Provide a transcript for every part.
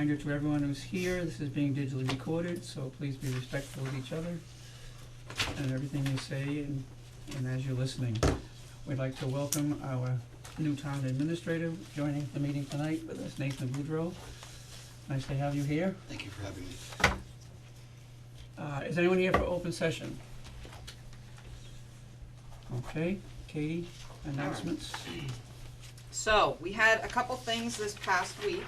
reminder to everyone who's here, this is being digitally recorded, so please be respectful of each other and everything you say and as you're listening. We'd like to welcome our new town administrator joining the meeting tonight with us, Nathan Boudreau. Nice to have you here. Thank you for having me. Is anyone here for open session? Okay, Katie, announcements? So, we had a couple things this past week.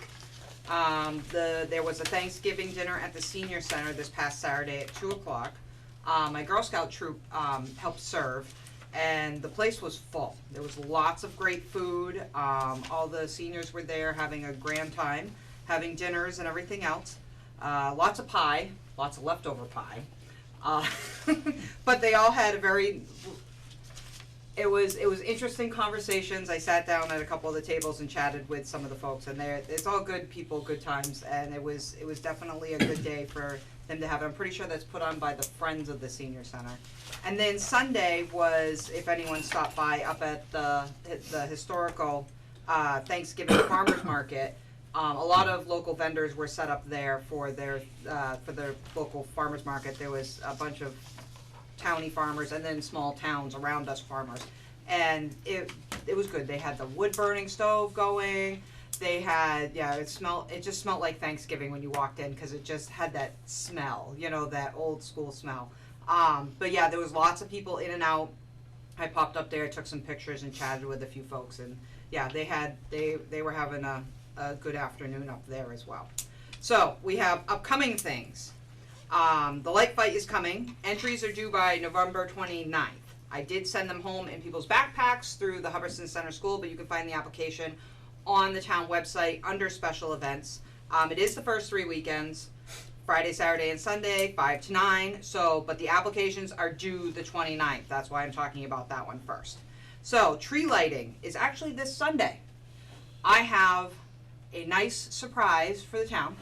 There was a Thanksgiving dinner at the Senior Center this past Saturday at 2 o'clock. My Girl Scout troop helped serve, and the place was full. There was lots of great food. All the seniors were there having a grand time, having dinners and everything else. Lots of pie, lots of leftover pie. But they all had a very... It was interesting conversations. I sat down at a couple of the tables and chatted with some of the folks, and it's all good people, good times, and it was definitely a good day for them to have. I'm pretty sure that's put on by the Friends of the Senior Center. And then Sunday was, if anyone stopped by, up at the historical Thanksgiving farmers market. A lot of local vendors were set up there for their local farmers market. There was a bunch of towny farmers and then small towns around us farmers, and it was good. They had the wood burning stove going. They had it just smelled like Thanksgiving when you walked in, because it just had that smell, that old school smell. But yeah, there was lots of people in and out. I popped up there, took some pictures and chatted with a few folks, and yeah, they were having a good afternoon up there as well. So we have upcoming things. The light fight is coming. Entries are due by November 29th. I did send them home in people's backpacks through the Hubbardston Center School, but you can find the application on the town website under special events. It is the first 3 weekends, Friday, Saturday, and Sunday, 5 to 9. But the applications are due the 29th. That's why I'm talking about that one first. So, tree lighting is actually this Sunday. I have a nice surprise for the town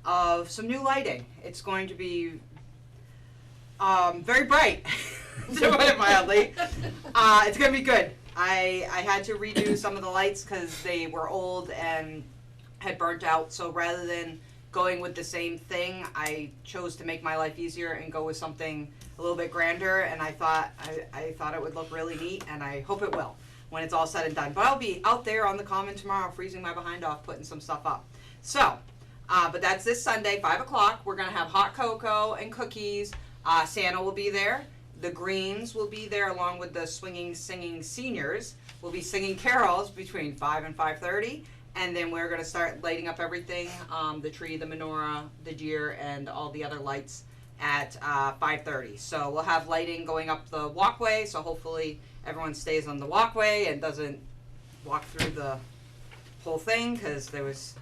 of some new lighting. It's going to be very bright, to put it mildly. It's going to be good. I had to redo some of the lights because they were old and had burnt out, so rather than going with the same thing, I chose to make my life easier and go with something a little bit grander, and I thought it would look really neat, and I hope it will when it's all said and done. But I'll be out there on the common tomorrow freezing my behind off putting some stuff up. So, but that's this Sunday, 5 o'clock. We're going to have hot cocoa and cookies. Santa will be there. The Greens will be there along with the swinging, singing seniors. We'll be singing carols between 5 and 5:30. And then we're going to start lighting up everything, the tree, the menorah, the deer, and all the other lights at 5:30. So we'll have lighting going up the walkway, so hopefully everyone stays on the walkway and doesn't walk through the whole thing, because there was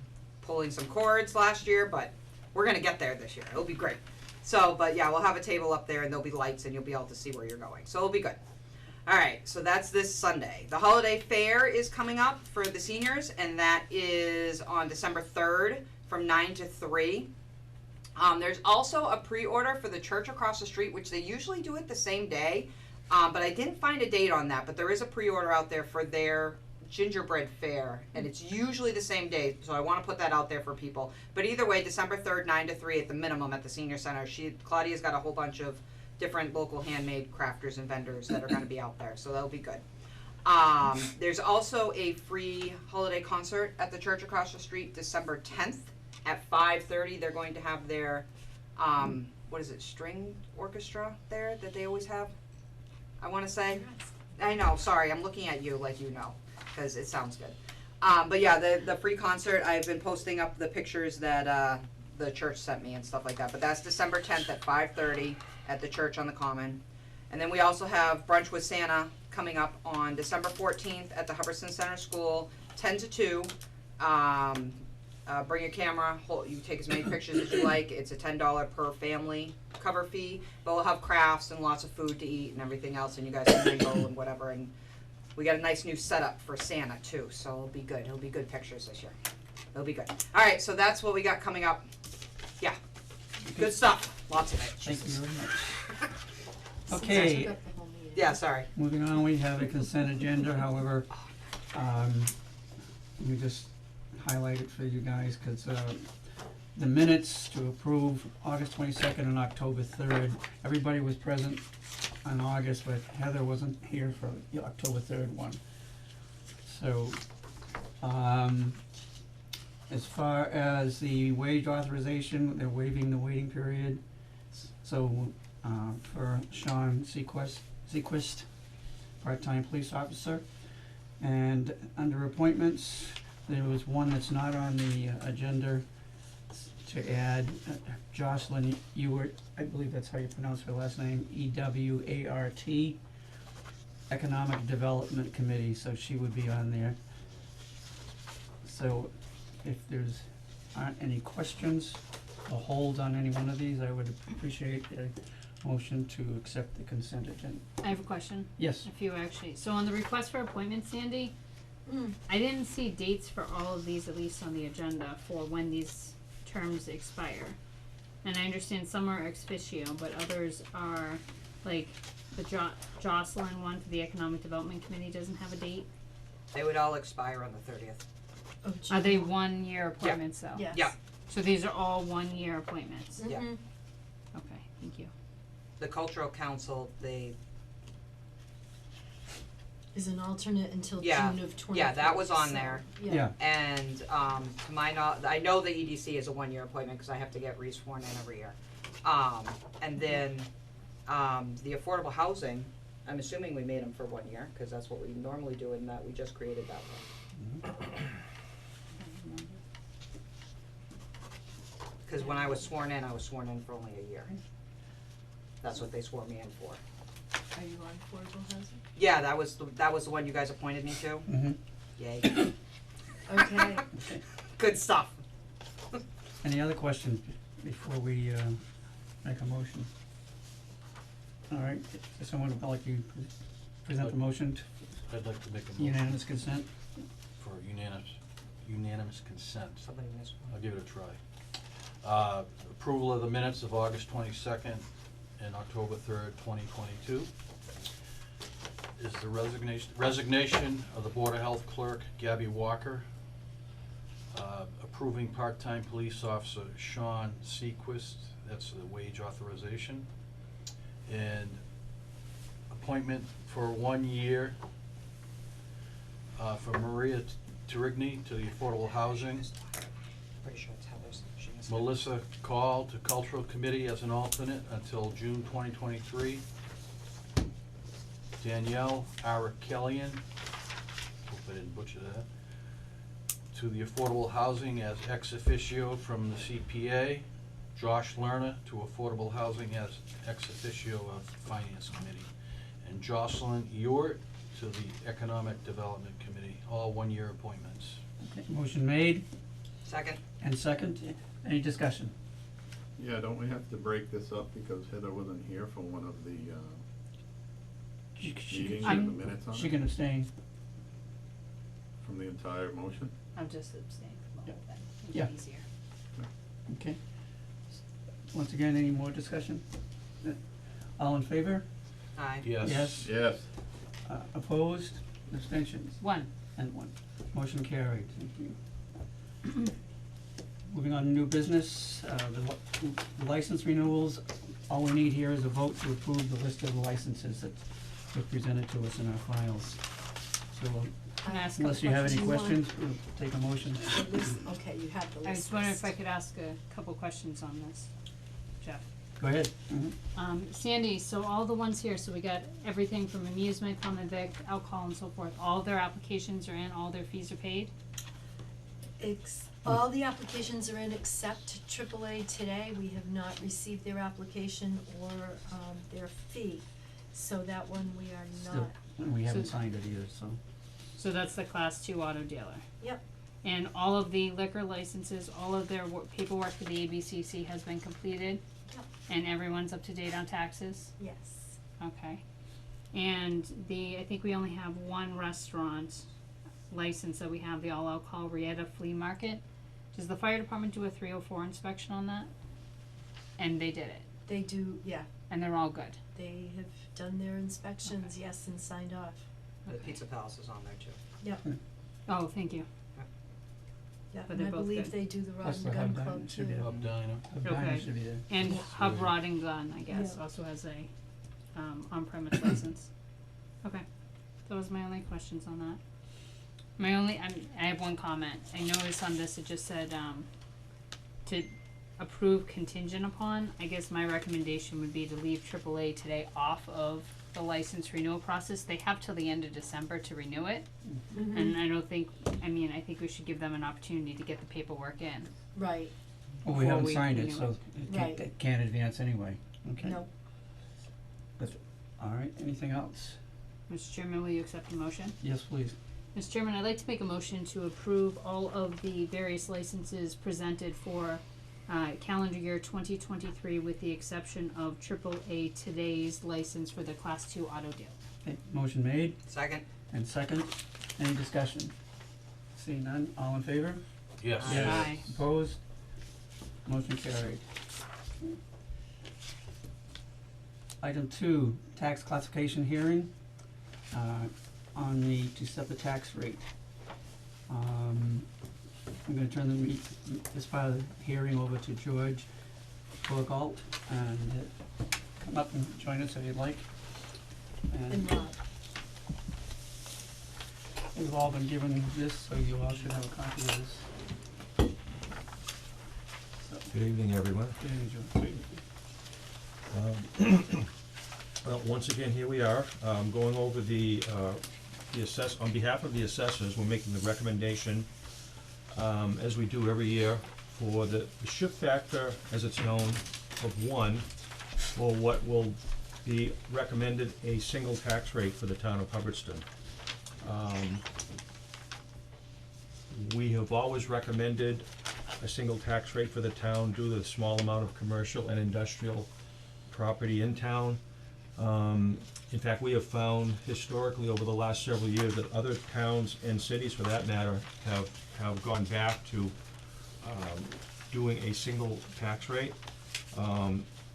pulling some cords last year, but we're going to get there this year. It'll be great. So, but yeah, we'll have a table up there and there'll be lights and you'll be able to see where you're going. So it'll be good. All right, so that's this Sunday. The holiday fair is coming up for the seniors, and that is on December 3rd from 9 to 3. There's also a pre-order for the church across the street, which they usually do it the same day, but I didn't find a date on that, but there is a pre-order out there for their gingerbread fair, and it's usually the same day, so I want to put that out there for people. But either way, December 3rd, 9 to 3 at the minimum at the Senior Center. Claudia's got a whole bunch of different local handmade crafters and vendors that are going to be out there, so that'll be good. There's also a free holiday concert at the church across the street, December 10th at 5:30. They're going to have their, string orchestra there that they always have, I want to say. I know, sorry, I'm looking at you like you know, because it sounds good. But yeah, the free concert, I've been posting up the pictures that the church sent me and stuff like that. But that's December 10th at 5:30 at the church on the Common. And then we also have Brunch with Santa coming up on December 14th at the Hubbardston Center School, 10 to 2. Bring your camera, you take as many pictures as you like. It's a $10 per family cover fee, but we'll have crafts and lots of food to eat and everything else, and you guys can mingle and whatever. And we got a nice new setup for Santa too, so it'll be good. It'll be good pictures this year. It'll be good. All right, so that's what we got coming up. Yeah, good stuff. Lots of it. Thank you very much. Okay, Yeah, sorry. moving on, we have a consent agenda, however, we just highlight it for you guys, because the minutes to approve August 22nd and October 3rd. Everybody was present on August, but Heather wasn't here for the October 3rd one. So, as far as the wage authorization, they're waiving the waiting period. So, for Sean Sequist, part-time police officer. And under appointments, there was one that's not on the agenda to add Jocelyn Ewart, I believe that's how you pronounce her last name, E-W-A-R-T, Economic Development Committee, so she would be on there. So if there's aren't any questions or holds on any one of these, I would appreciate a motion to accept the consent agenda. I have a question, Yes, a few actually. So on the request for appointment, Sandy, I didn't see dates for all of these, at least on the agenda, for when these terms expire. And I understand some are ex officio, but others are, like, the Jocelyn one for the Economic Development Committee doesn't have a date. They would all expire on the 30th. Oh, Are they 1 year appointments though? Yes. Yeah. So these are all 1 year appointments? Yeah. Mhm. Okay, thank you. The Cultural Council, they, Is an alternate until Yeah. June of 24. Yeah, that was on there. yeah, and, to my I know the EDC is a 1-year appointment, cause I have to get re-sworn in every year. And then, the affordable housing, I'm assuming we made them for 1 year, cause that's what we normally do, and that we just created that one. Cause when I was sworn in for only a year. That's what they swore me in for. Are you on affordable housing? Yeah, that was the one you guys appointed me to. mhm. Yay. Okay. Good stuff. Any other questions before we, make a motion? All right, does someone would like to present the motion to I'd like to make a motion unanimous consent? for unanimous consent. Somebody missed one. I'll give it a try. Approval of the minutes of August 22nd and October 3rd, 2022. Is the resignation of the Board of Health Clerk Gabby Walker. Approving part-time police officer Sean Sequist, that's the wage authorization. And appointment for 1 year for Maria Turigny to the Affordable Housing. Pretty sure it's Heather's. She missed it. Melissa Call to Cultural Committee as an alternate until June 2023. Danielle Arakelian, hope I didn't butcher that, to the Affordable Housing as ex officio from the CPA. Josh Lerner to Affordable Housing as ex officio of Finance Committee. And Jocelyn Ewart to the Economic Development Committee, all 1 year appointments. Okay, motion made Second? and second, any discussion? Yeah, don't we have to break this up because Heather wasn't here for one of the meetings I'm- and the minutes on She it, can abstain. from the entire motion? I'm just abstaining from the whole thing, make Yeah. it easier. Okay. Once again, any more discussion? All in favor? Aye. Yes. Yes. Yes. Opposed? Abstentions? 1. And 1. Motion carried, thank you. Moving on to new business, the license renewals, all we need here is a vote to approve the list of the licenses that were presented to us in our files. So Can I ask a unless you have any Do you want- questions, we'll take a motion. The list, okay, you have the list. I was wondering if I list. could ask a couple questions on this, Jeff. Go ahead. Sandy, so all the ones here, so we got everything from amusement, common vic, alcohol and so forth, all their applications are in, all their fees are paid? All the applications are in except AAA today. We have not received their application or, their fee. So that one we are Still, not, we haven't So- signed it either, so. So that's the class 2 auto dealer. Yep. And all of the liquor licenses, all of their paperwork for the ABCC has been completed? Yep. And everyone's up to date on taxes? yes. Okay. And I think we only have one restaurant license that we have, the all alcohol Rieta Flea Market. Does the fire department do a 304 inspection on that? And they did it, They do, yeah, and they're all good. they have done their inspections, yes, and signed off. The Pizza Palace is on there too. Oh, thank you. Yeah, But and they're I both believe good. they do the Rod Plus and the Gun Hub Club Diamond should be too. there. Up Diner. The diner Okay. should be there. And Yes. Hub Rod and Gun, I guess, Yeah. also has a on-premise license. Okay, that was my only questions on that. I have one comment. I noticed on this, it just said, to approve contingent upon. I guess my recommendation would be to leave AAA today off of the license renewal process. They have till the end of December to renew it. Mhm. And I think we should give them an opportunity to get the paperwork in. Right, Well, we Before haven't we signed it, renew so Right. it can't advance anyway. Okay. no, All right, anything else? Mr. Chairman, will you accept the motion? Yes, please. Mr. Chairman, I'd like to make a motion to approve all of the various licenses presented for calendar year 2023 with the exception of AAA Today's license for the Class 2 auto deal. Okay, motion made Second? and second. Any discussion? Seeing none, all in favor? Yes. Aye. Opposed? Motion carried. Item 2, tax classification hearing, to set the tax rate. I'm gonna turn this part of the hearing over to George Borgalt, and come up and join us if you'd like. and Rod. We've all been given this, so you all should have a copy of this. So, Good evening, everyone. good evening, George. Well, once again, here we are, going over the on behalf of the assessors, we're making the recommendation, as we do every year, for the shift factor, as it's known, of 1, for what will be recommended a single tax rate for the town of Hubbardston. We have always recommended a single tax rate for the town due to the small amount of commercial and industrial property in town. In fact, we have found historically over the last several years that other towns and cities, for that matter, have gone back to doing a single tax rate.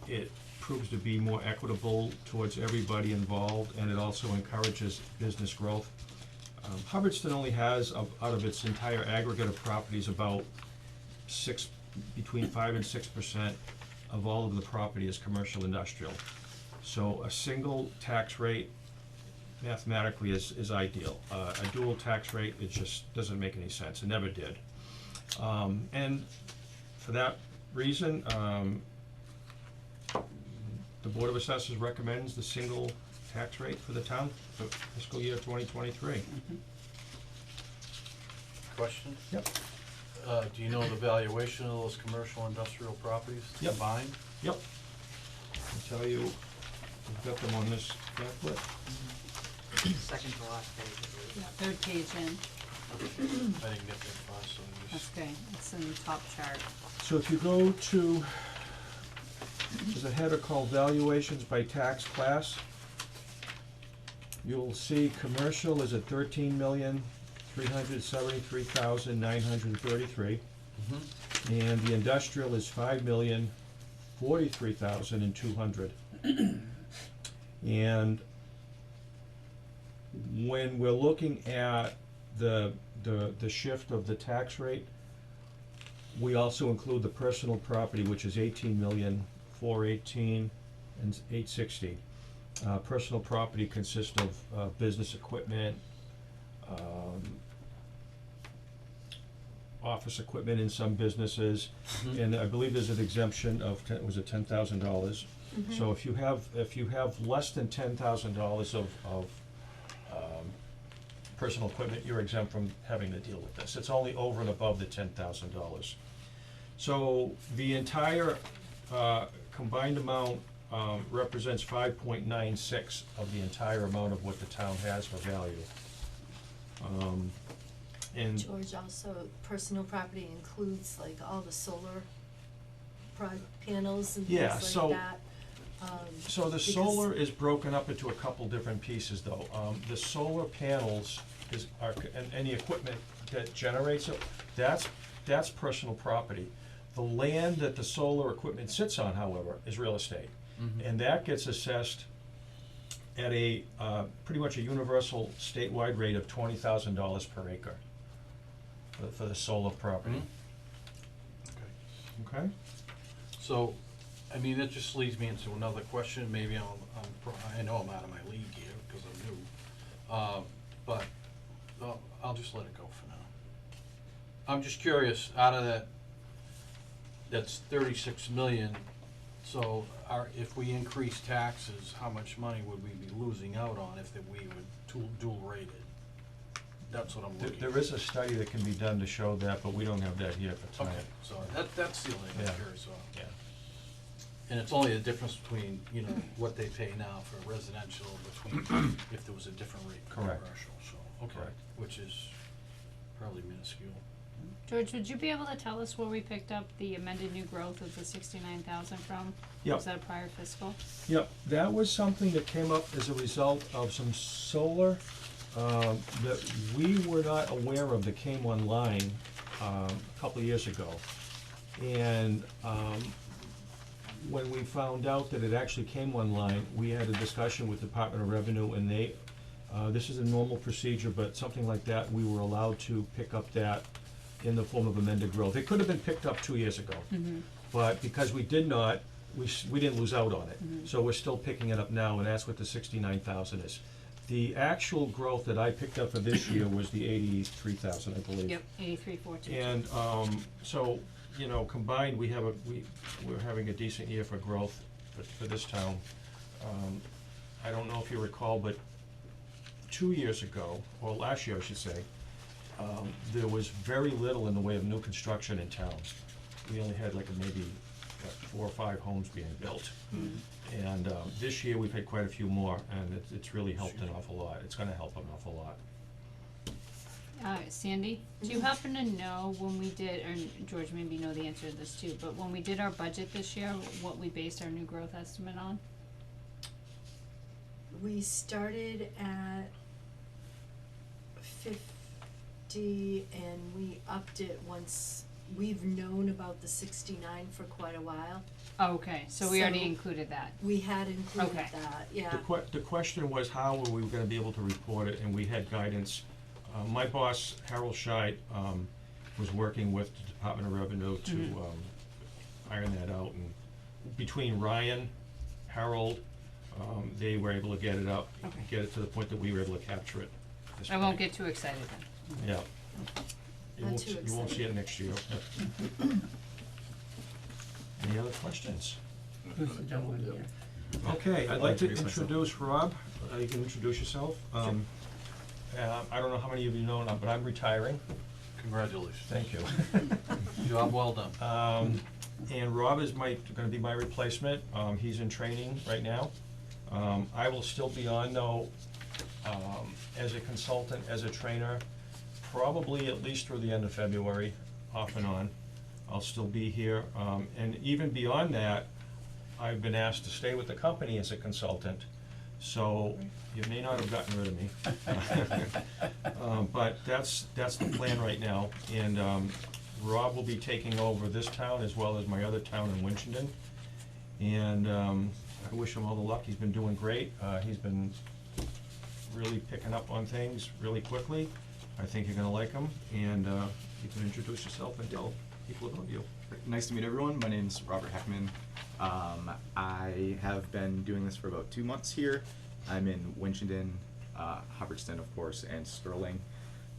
It proves to be more equitable towards everybody involved, and it also encourages business growth. Hubbardston only has, out of its entire aggregate of properties, about between 5 and 6% of all of the property is commercial industrial. So a single tax rate mathematically is ideal. A dual tax rate, it just doesn't make any sense, it never did. And for that reason, the Board of Assessors recommends the single tax rate for the town for fiscal year 2023. Question? Yep. Do you know the valuation of those commercial industrial properties Yep. combined? Yep. I'll tell you, we've got them on this pamphlet. Second to last page, I believe. Third page in. I didn't get that far, so you just. Okay, it's in the top chart. So if you go to, there's a header called Valuations by Tax Class. You'll see commercial is at $13,373,933, and the industrial is $5,043,200. And when we're looking at the shift of the tax rate, we also include the personal property, which is $18,418,860. Personal property consists of business equipment, office equipment in some businesses, and I believe there's an exemption of was it $10,000? So if you have less than $10,000 of personal equipment, you're exempt from having to deal with this. It's only over and above the $10,000. So the entire combined amount represents 5.96 of the entire amount of what the town has for value. And George, also, personal property includes like all the solar panels and Yeah, things so- like that. so the Because- solar is broken up into a couple different pieces though. The solar panels and the equipment that generates it, that's personal property. The land that the solar equipment sits on, however, is real estate. And that gets assessed at a, pretty much a universal statewide rate of $20,000 per acre. for the solar property. Okay. Okay? So, I mean, that just leads me into another question, maybe I know I'm out of my league here, cause I'm new, but, I'll just let it go for now. I'm just curious, out of that's 36 million, so if we increase taxes, how much money would we be losing out on if we were dual rated? That's what I'm looking at. There is a study that can be done to show that, but we don't have that here for Okay, tonight. so that's the only thing Yeah. I'm curious about. Yeah. And it's only the difference between, you know, what they pay now for residential between if there was a different rate for Correct. commercial, so, okay, Correct. which is probably minuscule. George, would you be able to tell us where we picked up the amended new growth of the 69,000 from? Yep. Was that a prior fiscal? Yep, that was something that came up as a result of some solar, that we were not aware of that came online, a couple of years ago. And, when we found out that it actually came online, we had a discussion with Department of Revenue, and they, this is a normal procedure, but something like that, we were allowed to pick up that in the form of amended growth. It could have been picked up 2 years ago. But because we did not, we didn't lose out on it. So we're still picking it up now, and that's what the 69,000 is. The actual growth that I picked up for this year was the 83,000, I believe. Yep, 83,422. And, so, you know, combined, we're having a decent year for growth for this town. I don't know if you recall, but 2 years ago, or last year, I should say, there was very little in the way of new construction in town. We only had like maybe 4 or 5 homes being built. And, this year, we've had quite a few more, and it's really helped an awful lot. It's gonna help an awful lot. Sandy, do you happen to know when we did, or George, maybe you know the answer to this too, but when we did our budget this year, what we based our new growth estimate on? We started at 50 and we upped it once, we've known about the 69 for quite a while. Oh, okay, so we already So- included that. We had included Okay. that, yeah. The question was how were we gonna be able to report it, and we had guidance. My boss, Harold Scheid, was working with the Department of Revenue to, iron that out, and between Ryan, Harold, they were able to get it up, Okay. get it to the point that we were able to capture it this I won't point. get too excited then. Yeah. You Not won't, too you won't see excited. it next year. Any other questions? Who's the gentleman here? Okay, I'd like to introduce myself. introduce Rob. You can introduce yourself. I don't know how many of you know now, but I'm retiring. Congratulations. Thank you. Job well done. And Rob is gonna be my replacement. He's in training right now. I will still be on though, as a consultant, as a trainer, probably at least through the end of February, off and on. I'll still be here. And even beyond that, I've been asked to stay with the company as a consultant. So you may not have gotten rid of me. But that's the plan right now. And, Rob will be taking over this town as well as my other town in Winchendon. And, I wish him all the luck. He's been doing great. He's been really picking up on things really quickly. I think you're gonna like him, and, you can introduce yourself and tell people about you. Nice to meet everyone. My name's Robert Heckman. I have been doing this for about 2 months here. I'm in Winchendon, Hubbardston, of course, and Sterling.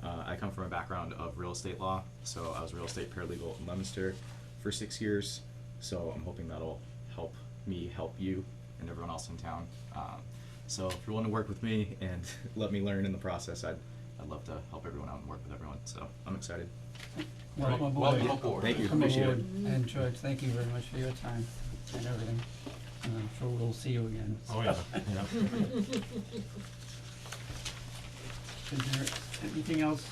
I come from a background of real estate law, so I was a real estate paralegal in Leominster for 6 years. So I'm hoping that'll help me help you and everyone else in town. So if you're willing to work with me and let me learn in the process, I'd love to help everyone out and work with everyone. So I'm excited. Welcome aboard. Welcome aboard. Thank you. Welcome Appreciate aboard. it. And George, thank you very much for your time and everything. And I'm sure we'll see you again. Oh, yeah, yeah. Is there anything else,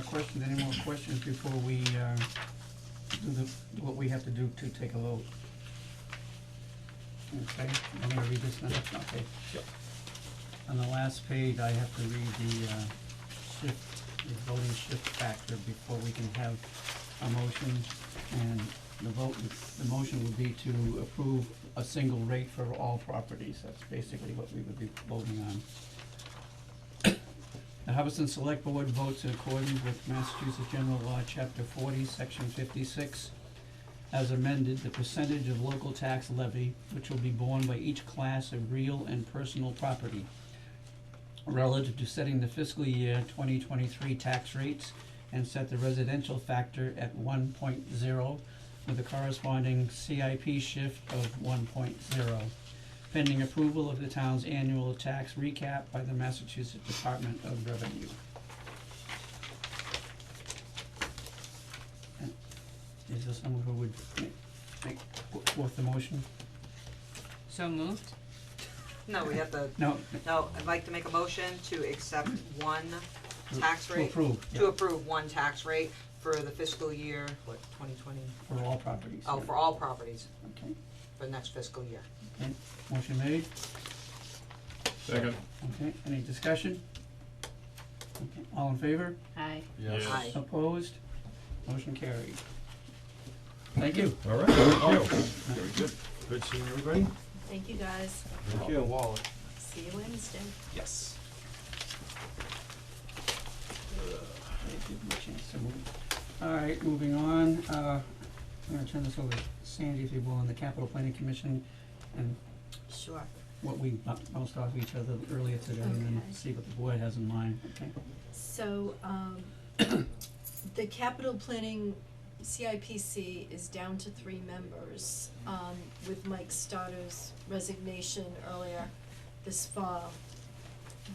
questions, any more questions before we, do what we have to do to take a vote? Okay, I'm gonna read this now, okay. Yep. On the last page, I have to read the voting shift factor before we can have a motion. And the motion would be to approve a single rate for all properties. That's basically what we would be voting on. The Hubbardston Select Board votes in accordance with Massachusetts General Law, Chapter 40, Section 56, as amended, the percentage of local tax levy which will be borne by each class of real and personal property relative to setting the fiscal year 2023 tax rates, and set the residential factor at 1.0 with a corresponding CIP shift of 1.0, pending approval of the town's annual tax recap by the Massachusetts Department of Revenue. Is there someone who would put forth the motion? So moved? No, we have to, No, no, I'd like to make a motion to accept one tax to rate. approve, To approve one tax rate for the fiscal year, what, 2020? for all properties. Oh, yeah. for all properties, Okay, for the next fiscal year. okay, motion made, Second. okay, any discussion? Okay, all in favor? Aye. Yes. Aye. Opposed? Motion carried. Thank you. All right, thank you. Very good. Good seeing everybody. Thank you, guys. Thank you. Wallet. See you Wednesday. Yes. Give you a chance to move. All right, moving on, I'm gonna turn this over to Sandy, if you will, on the Capital Planning Commission, and Sure. what we bounced off each other earlier today, and then Okay. see what the board has in mind, okay? So, the capital planning CIPC is down to 3 members, with Mike Stotter's resignation earlier this fall.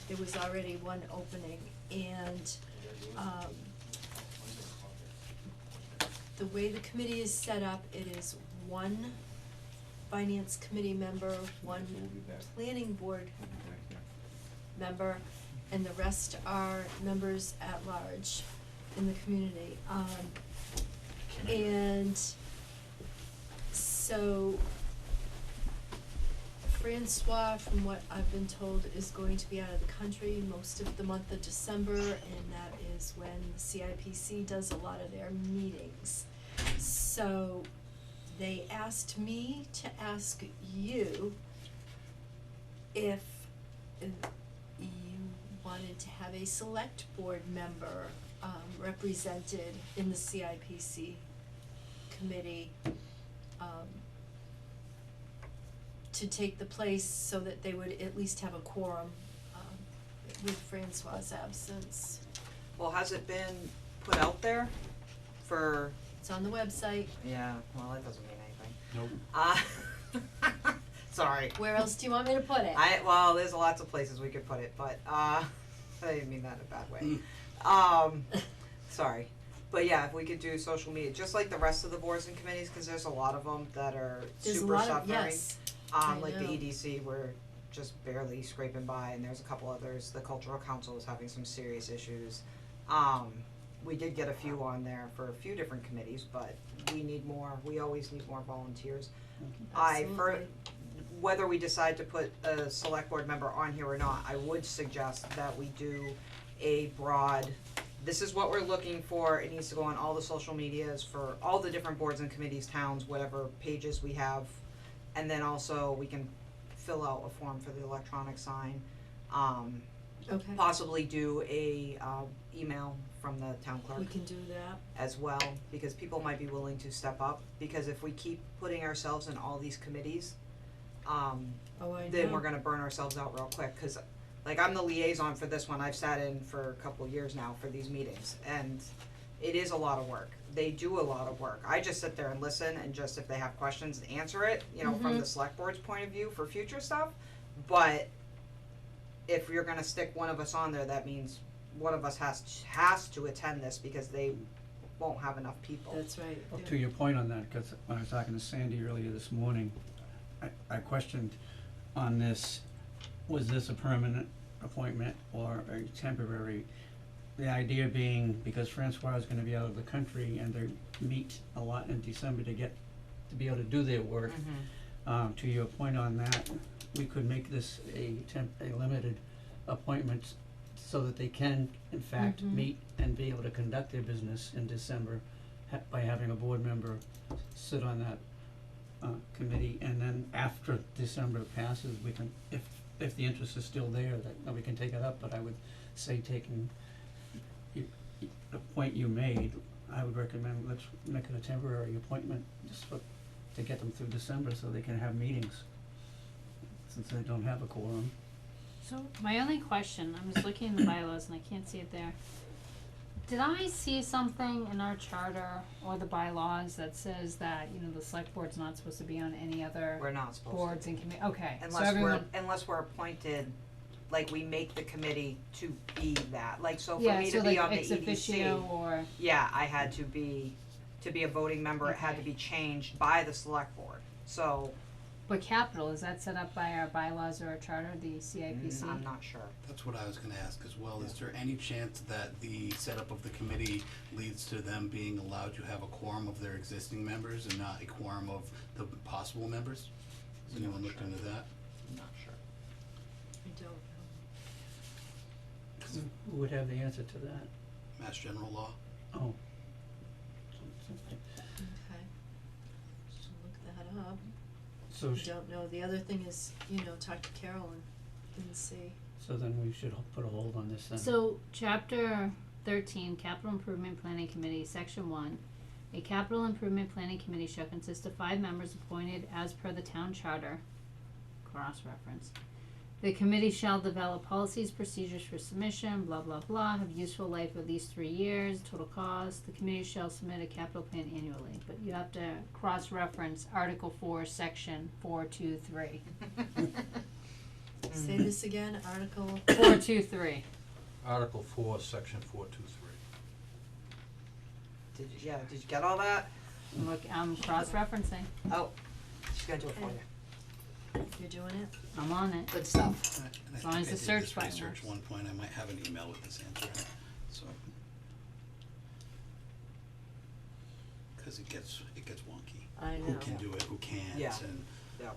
There was already one opening, and, the way the committee is set up, it is 1 finance committee member, 1 planning board member, and the rest are members at large in the community. And so Francois, from what I've been told, is going to be out of the country most of the month of December, and that is when the CIPC does a lot of their meetings. So they asked me to ask you if you wanted to have a select board member represented in the CIPC committee, to take the place so that they would at least have a quorum, with Francois' absence. Well, has it been put out there for, It's on the website. yeah, well, that doesn't mean anything. Nope. Sorry. Where else do you want me to put it? Well, there's lots of places we could put it, but, I didn't mean that in a bad way. Sorry. But yeah, if we could do social media, just like the rest of the boards and committees, cause there's a lot of them that are There's a super lot suffering. of, yes, I Like the know. EDC, we're just barely scraping by, and there's a couple others, the Cultural Council is having some serious issues. We did get a few on there for a few different committees, but we always need more volunteers. Absolutely. Whether we decide to put a select board member on here or not, I would suggest that we do a broad, this is what we're looking for, it needs to go on all the social medias for all the different boards and committees, towns, whatever pages we have. And then also we can fill out a form for the electronic sign. Okay, Possibly do a email from the town clerk we can do that. as well, because people might be willing to step up, because if we keep putting ourselves in all these committees, Oh, I know. then we're gonna burn ourselves out real quick, cause like I'm the liaison for this one, I've sat in for a couple years now for these meetings, and it is a lot of work. They do a lot of work. I just sit there and listen, and just if they have questions, answer it, you know, from the select board's point of view for future stuff. But if you're gonna stick one of us on there, that means one of us has to attend this, because they won't have enough people. That's right. Well, to your point on that, cause when I was talking to Sandy earlier this morning, I questioned on this, was this a permanent appointment or a temporary? The idea being, because Francois is gonna be out of the country and they meet a lot in December to be able to do their work. To your point on that, we could make this a limited appointment so that they can, in fact, meet and be able to conduct their business in December by having a board member sit on that committee, and then after December passes, we can, if the interest is still there, that we can take it up, but I would say taking the point you made, I would recommend let's make it a temporary appointment just to get them through December so they can have meetings, since they don't have a quorum. So my only question, I'm just looking in the bylaws and I can't see it there. Did I see something in our charter or the bylaws that says that, you know, the select board's not supposed to be on any other We're not supposed to. boards and commi- okay, so Unless everyone, unless we're appointed, like we make the committee to be that, like, so for yeah, me so to be like on the ex officio EDC, or, yeah, I had to be a voting member, it had to Okay. be changed by the select board, so, but capital, is that set up by our bylaws or our charter, the CIPC? I'm not sure. That's what I was gonna ask as well. Is there any chance that the setup of the committee leads to them being allowed to have a quorum of their existing members and not a quorum of the possible members? Has anyone looked into that? I'm not sure. I don't know. Who would have the answer to that? Mass general law? Oh. Okay. So look that up. So, Don't know. The other thing is, you know, talk to Carolyn and see. so then we should put a hold on this then. So, chapter 13, Capital Improvement Planning Committee, section 1. A capital improvement planning committee shall consist of 5 members appointed as per the town charter. Cross-reference. The committee shall develop policies, procedures for submission, blah, blah, blah, have useful life of at least 3 years, total cost. The committee shall submit a capital plan annually, but you have to cross-reference Article 4, section 423. Say this again, Article. 423. Article 4, Section 423. Did you get all that? Look, I'm cross-referencing. Oh, she's gonna do it for you. You're doing it? I'm on it. Good stuff. And I As long think as I the did search this button research works. one point, I might have an email with this answer in it, so. Cause it gets wonky. I know. Who can do it, who can't, Yeah. and Yep.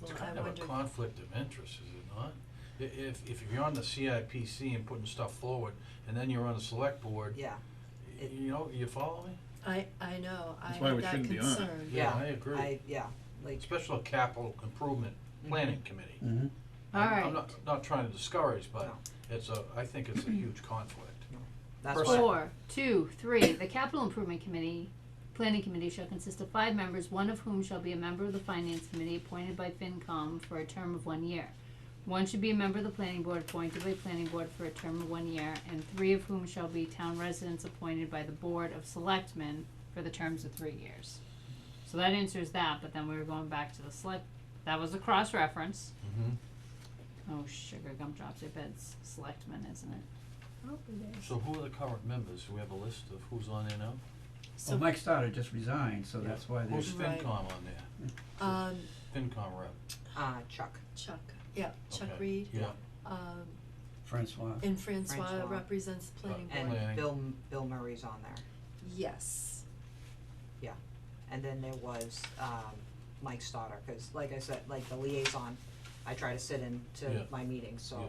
It's Well, kind I of a wondered. conflict of interest, is it not? If you're on the CIPC and putting stuff forward, and then you're on the select board, Yeah, you know, you follow me? I know. I That's why had we that shouldn't be on it. concern. yeah. I agree. Like, Special Capital Improvement Planning Committee. Mm-hmm. I'm Alright. not trying to discourage, but No. I think it's a huge conflict. that's First- why, 4, 2, 3. The capital improvement committee, planning committee shall consist of 5 members, one of whom shall be a member of the finance committee appointed by FinCom for a term of 1 year. One should be a member of the planning board appointed by planning board for a term of 1 year, and 3 of whom shall be town residents appointed by the board of selectmen for the terms of 3 years. So that answers that, but then we were going back to the select, that was a cross-reference. Mm-hmm. Oh, sugar gumdrops, I bet it's selectmen, isn't it? Oh, it is. So who are the current members? Do we have a list of who's on there now? So, Well, Mike Stoddard just resigned, so that's why Who's there's, Right. FinCom on there? FinCom rep. Chuck. Chuck, yeah, Chuck Okay. Reed, Yeah. Francois. and Francois Francois. represents the planning And board. Planning. Bill Murray's on there. Yes. And then there was Mike Stoddard, cause like I said, like the liaison, I try to sit in Yeah. to my meetings, so Yeah.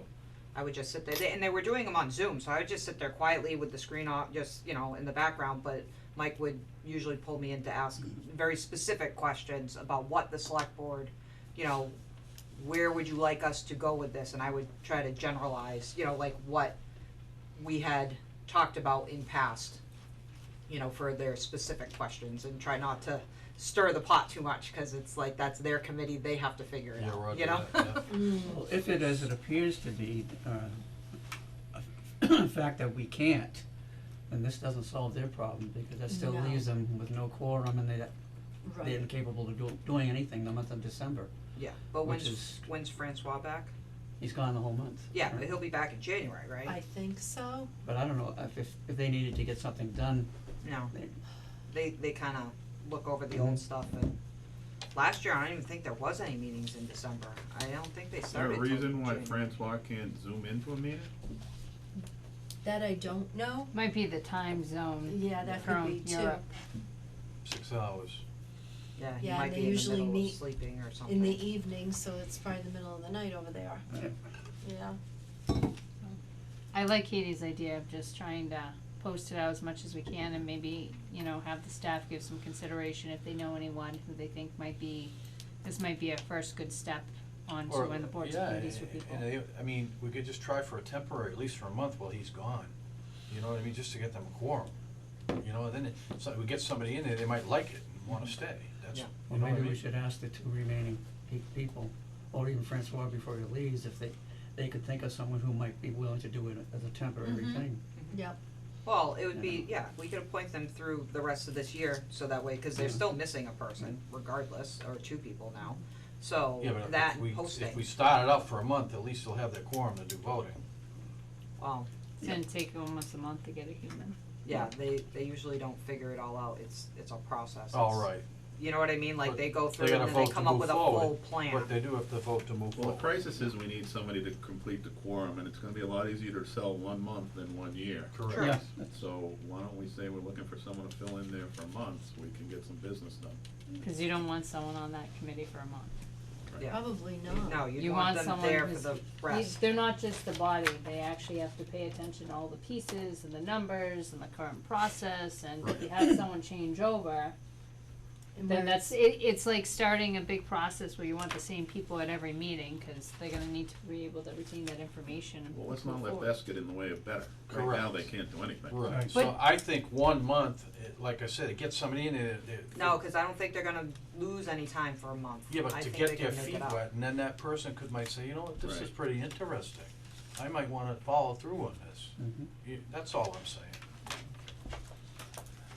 I would just sit there, and they were doing them on Zoom, so I would just sit there quietly with the screen off, just, you know, in the background, but Mike would usually pull me in to ask very specific questions about what the select board, you know, where would you like us to go with this, and I would try to generalize, you know, like what we had talked about in past, you know, for their specific questions, and try not to stir the pot too much, cause it's like, that's their committee, they have to figure it Yeah, out, roger you know? that, yeah. Well, if it, as it appears to be, a fact that we can't, then this doesn't solve their problem, because that still No. leaves them with no quorum, and they're Right. incapable of doing anything the month of December. Yeah, but Which when's, is- when's Francois back? He's gone the whole month. Yeah, right? but he'll be back in January, right? I think so. But I don't know, if they needed to get something done, No, they, they kinda look over the old stuff, and last year, I don't even think there was any meetings in December, I don't think they Is there started a till reason why January. Francois can't zoom into a meeting? That I don't know. Might be the time zone Yeah, that could from be too. Europe. 6 hours. Yeah, he Yeah, might and be they in the usually middle of meet sleeping or something. In the evening, so it's probably the middle of the night over there. yeah. Yeah. I like Katie's idea of just trying to post it out as much as we can and maybe, you know, have the staff give some consideration if they know anyone who they think might be, this might be a first good step on to Or- when the boards yeah, and committees for people. and they, I mean, we could just try for a temporary, at least for a month while he's gone, you know what I mean, just to get them a quorum. You know, and then so we get somebody in there, they might like it and wanna stay, that's, Yeah. you Well, know what I maybe we mean? should ask the two remaining people, or even Francois before he leaves, if they could think of someone who might be willing to do it as a temporary Mhm. thing. Yep. Well, it would be, yeah, we could appoint them through the rest of this year, so that way, cause they're Yeah. still missing a person regardless, or two people now. So, Yeah, but that if we, posting, if we start it up for a month, at least they'll have their quorum to do voting. well, It's gonna take almost a month to get a human. yeah, they usually don't figure it all out, it's a process. All It's- right, You know what I mean, like But they go they through gotta and then they vote to come up move with a forward, full plan. but they do have to vote to move Well, the forward. crisis is we need somebody to complete the quorum, and it's gonna be a lot easier to sell 1 month than 1 year. Correct. Sure. Yeah, that's, So why don't we say we're looking for someone to fill in there for months, we can get some business done. Cause you don't want someone on that committee for a month. Yeah. Probably not. No, you You want want them someone there for who's, the rest. they're not just the body, they actually have to pay attention to all the pieces and the numbers and the current process, and if you have someone change over, And then where that's, it's like starting a big process where you want the same people at every meeting, cause they're gonna need to be able to retain that information and Well, let's move not let forward. Best get in the way of better. Right now, they Correct. can't do anything. Right, Right. so But- I think 1 month, like I said, it gets somebody in there, No, cause I don't think they're gonna lose any time for a month. yeah, but I to think get they their can make feet it up. wet, and then that person might say, you know what, this is Right. pretty interesting. I might wanna follow through on this, mhm. that's all I'm saying.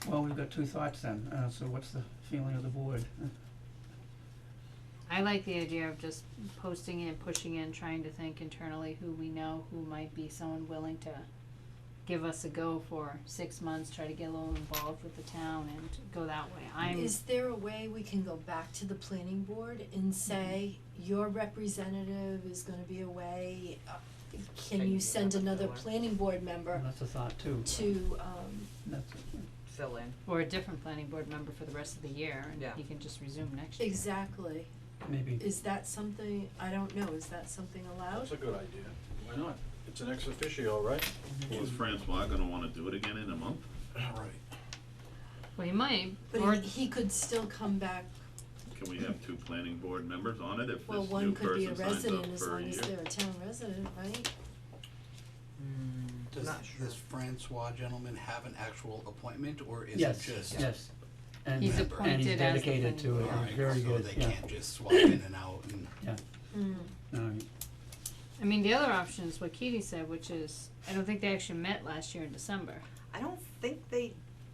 Well, we've got two thoughts then, so what's the feeling of the board? I like the idea of just posting it, pushing it, and trying to think internally who we know who might be someone willing to give us a go for 6 months, try to get a little involved with the town and go that way. Is there a way we can go back to the planning board and say, your representative is gonna be away, can Can you you send have a another filler? planning board member That's a thought too. to, That's, Fill in. or a different planning board member for the rest of the year, and Yeah. he can just resume next year. exactly, maybe, is that something, I don't know, is that something allowed? That's a good idea, why not? It's an ex officio, right? Well, is Francois gonna wanna do it again in a month? Right. Well, he might, But or he could still come back, Can we have 2 planning board members on it if well, this one new could be a person signs resident up as for a long as year? they're a town resident, right? Does Not sure. this Francois gentleman have an actual appointment, or is it yes, just? yes. And He's and he's appointed as the dedicated to it, planning he's very good, So yeah. they can't just swap in and out and. Mm. No, I mean, the other option is what Katie said, which is, I don't think they actually met last year in December. I don't think they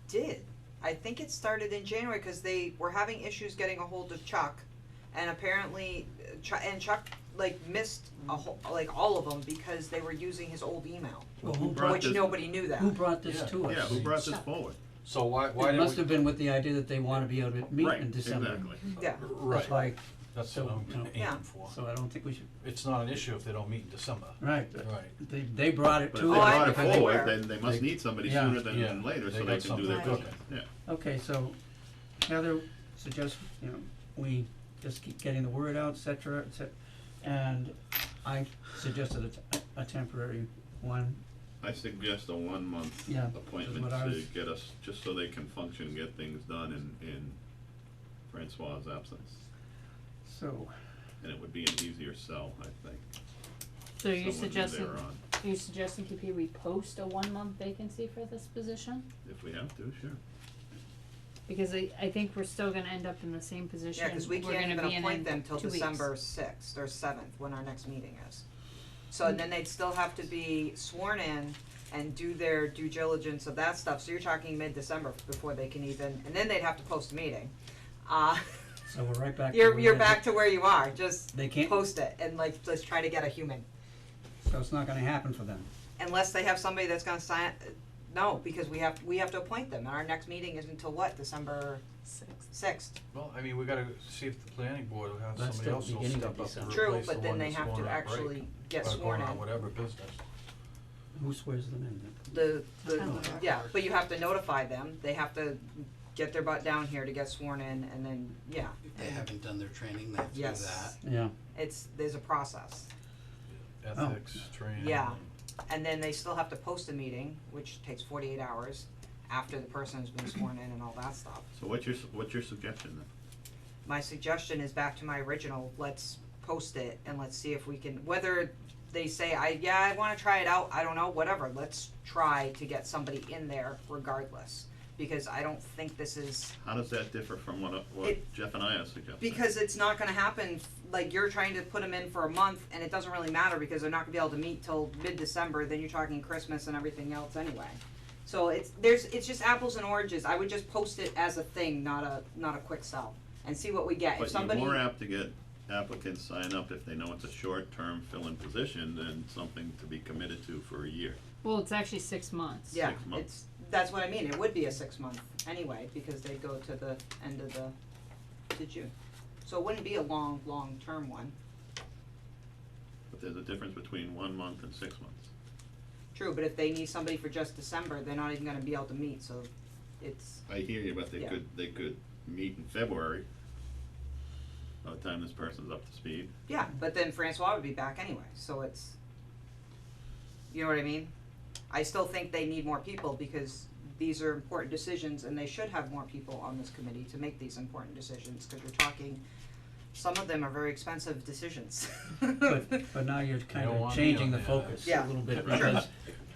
did. I think it started in January, cause they were having issues getting a hold of Chuck. And apparently, Chuck like missed a whole, like all of them because they were using his old email, well, who who brought brought, which this- nobody knew that. who brought this Yeah. to us? Yeah, who brought this Chuck. forward? So why It did must we? have been with the idea that they wanna be able to meet Right, in December. exactly. Yeah, Right, That's why, that's so, what you know, I'm Yeah. aiming for. so I don't think we should, It's not an issue if they don't meet in December. right, Right. they brought it But if to they Oh, I brought it think they forward, were. then they must They- need somebody yeah, sooner than yeah, later, they so got they can do their something cooking, cooking. yeah. Okay, so Heather suggests, you know, we just keep getting the word out, et cetera, and I suggested a temporary one, I suggest a 1-month Yeah, appointment that's what I to was- get us, just so they can function, get things done in Francois' absence. so, And it would be an easier sell, I think. So you're Someone knew suggesting, they were on. you're suggesting KP we post a 1-month vacancy for this position? If we have to, sure. Because I think we're still gonna end up in the same position. yeah, cause we we're can't gonna even be in appoint them till 2 weeks. December 6th or 7th, when our next meeting is. So then they'd still have to be sworn in and do their due diligence of that stuff, so you're talking mid-December before they can even, and then they'd have to post a meeting. so we're right back to You're where back to where you are, just They can't- post it and like, let's try to get a human. so it's not gonna happen for them. Unless they have somebody that's gonna sign, no, because we have to appoint them, and our next meeting is until what, December 6th? Well, I mean, we gotta see if the planning board will have That's somebody the else who'll beginning step of up to December. True, replace the but then one they that's have going to on break, actually get or sworn going on in. whatever business. Who swears them in? The, Town clerk. yeah, but you have to notify them, they have to get their butt down here to get sworn in, and then, yeah. If they haven't done their training, they have to do that. Yes, Yeah, there's a process. Ethics, training. Yeah. And then they still have to post a meeting, which takes 48 hours after the person has been sworn in and all that stuff. So what's your suggestion then? My suggestion is back to my original, let's post it and let's see if we can, whether they say, I wanna try it out, I don't know, whatever, let's try to get somebody in there regardless. Because I don't think this is, How does that differ from what It- Jeff and I are suggesting? because it's not gonna happen, like, you're trying to put them in for a month, and it doesn't really matter, because they're not gonna be able to meet till mid-December, then you're talking Christmas and everything else anyway. So it's just apples and oranges, I would just post it as a thing, not a quick sell, and see what we get, if But somebody. you're more apt to get applicants sign up if they know it's a short-term fill-in position than something to be committed to for a year. Well, it's actually 6 months. Yeah, 6 months. that's what I mean, it would be a 6-month anyway, because they go to the end of to June. So it wouldn't be a long-term one. But there's a difference between 1 month and 6 months. True, but if they need somebody for just December, they're not even gonna be able to meet, so it's, I hear you, but Yeah. they could meet in February, by the time this person's up to speed. yeah, but then Francois would be back anyway, so it's, you know what I mean? I still think they need more people, because these are important decisions, and they should have more people on this committee to make these important decisions, cause we're talking, some of them are very expensive decisions. But now you're kind don't of want me changing on the there. focus Yeah. a little bit, Sure. because,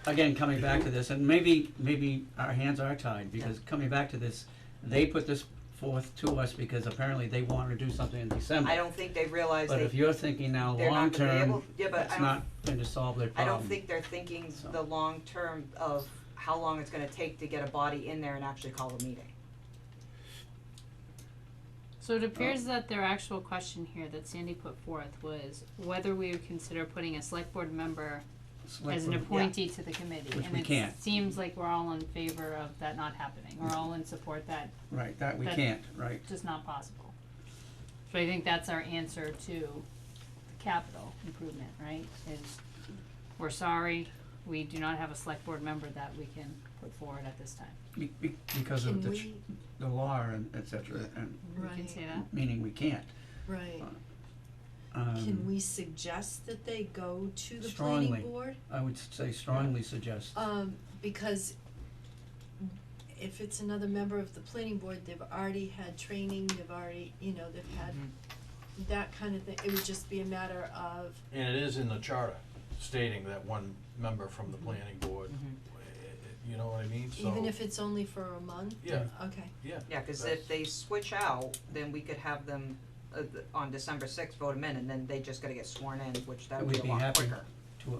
again, coming back to this, and maybe our hands are tied, because coming back to this, they put this forth to us because apparently they wanted to do something in December. I don't think they realize But if you're thinking now they're not gonna be long-term, able, yeah, but it's I don't, not going to solve their I problem. don't think they're thinking So. the long term of how long it's gonna take to get a body in there and actually call a meeting. So it appears that their actual question here that Sandy put forth was whether we would consider putting a select board member Select as an board- appointee to the committee. Which and we it can't. seems like we're all in favor of that not happening. We're all in support that Right, that we that- can't, right. just not possible. So I think that's our answer to capital improvement, right? Is we're sorry, we do not have a select board member that we can put forward at this time. Because of Can the we, the law and et cetera, and We can right, say that. meaning we can't. right, Um, can we suggest that they go to the Strongly. planning board? I would say strongly suggest. Because if it's another member of the planning board, they've already had training, they've already, they've had that kind of thing, it would just be a matter of, And it is in the charter stating that one member from the planning board, you know what I mean, so. even if it's only for a month? Yeah. Okay, Yeah. Yeah, cause That's- if they switch out, then we could have them, on December 6th, vote them in, and then they just gotta get sworn in, which that would be We'd a be lot happy quicker.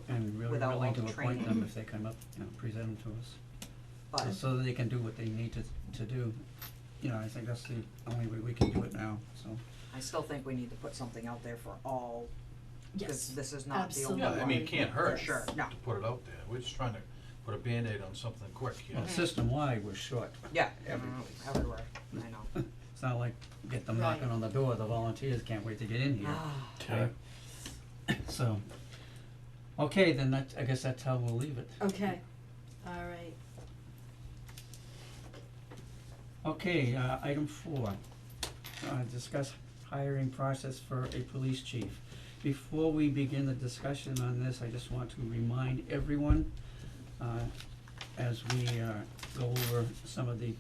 And really Without willing all to the appoint them training. if they come up, present them to us. But, So that they can do what they need to do. I think that's the only way we can do it now, so. I still think we need to put something out there for all, yes, cause this is not the only Yeah, one. I mean, it can't hurt For sure, no. to put it out there, we're just trying to put a Band-Aid on something quick, you know. Well, system-wide, we're short. Yeah, Every place. everywhere, I know. It's not like get them knocking Right. on the door, the volunteers can't wait to get in here. Okay. So, okay, then I guess that's how we'll leave it. okay, alright, Okay, item 4, discuss hiring process for a police chief. Before we begin the discussion on this, I just want to remind everyone, as we go over some of the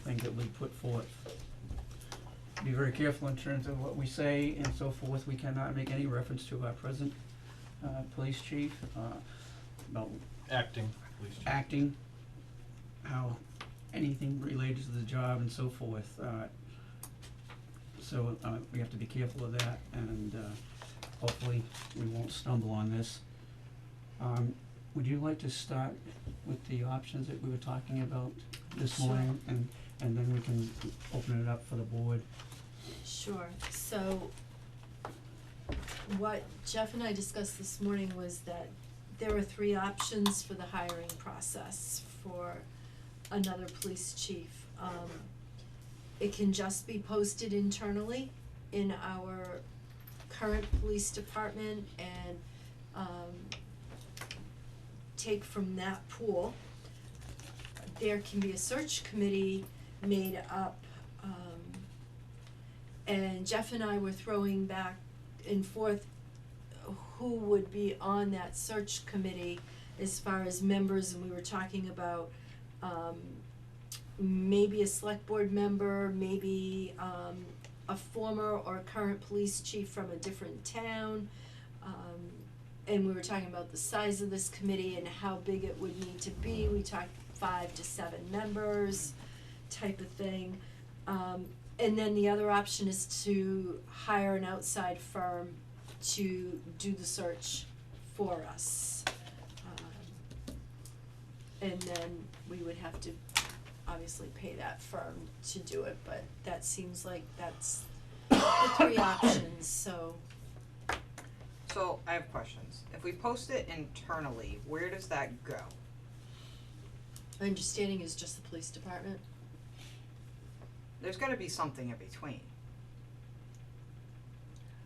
things that we put forth. Be very careful in terms of what we say and so forth. We cannot make any reference to our present police chief, about Acting, police chief. acting, how anything related to the job and so forth. So we have to be careful of that, and hopefully we won't stumble on this. Would you like to start with the options that we were talking about this Sure. morning, and then we can open it up for the board? sure, so what Jeff and I discussed this morning was that there are 3 options for the hiring process for another police chief. It can just be posted internally in our current police department and take from that pool. There can be a search committee made up, and Jeff and I were throwing back and forth who would be on that search committee as far as members, and we were talking about maybe a select board member, maybe a former or current police chief from a different town. And we were talking about the size of this committee and how big it would need to be. We talked 5 to 7 members type of thing. And then the other option is to hire an outside firm to do the search for us. And then we would have to obviously pay that firm to do it, but that seems like that's the 3 options, so. So I have questions. If we post it internally, where does that go? My understanding is just the police department. There's gotta be something in between.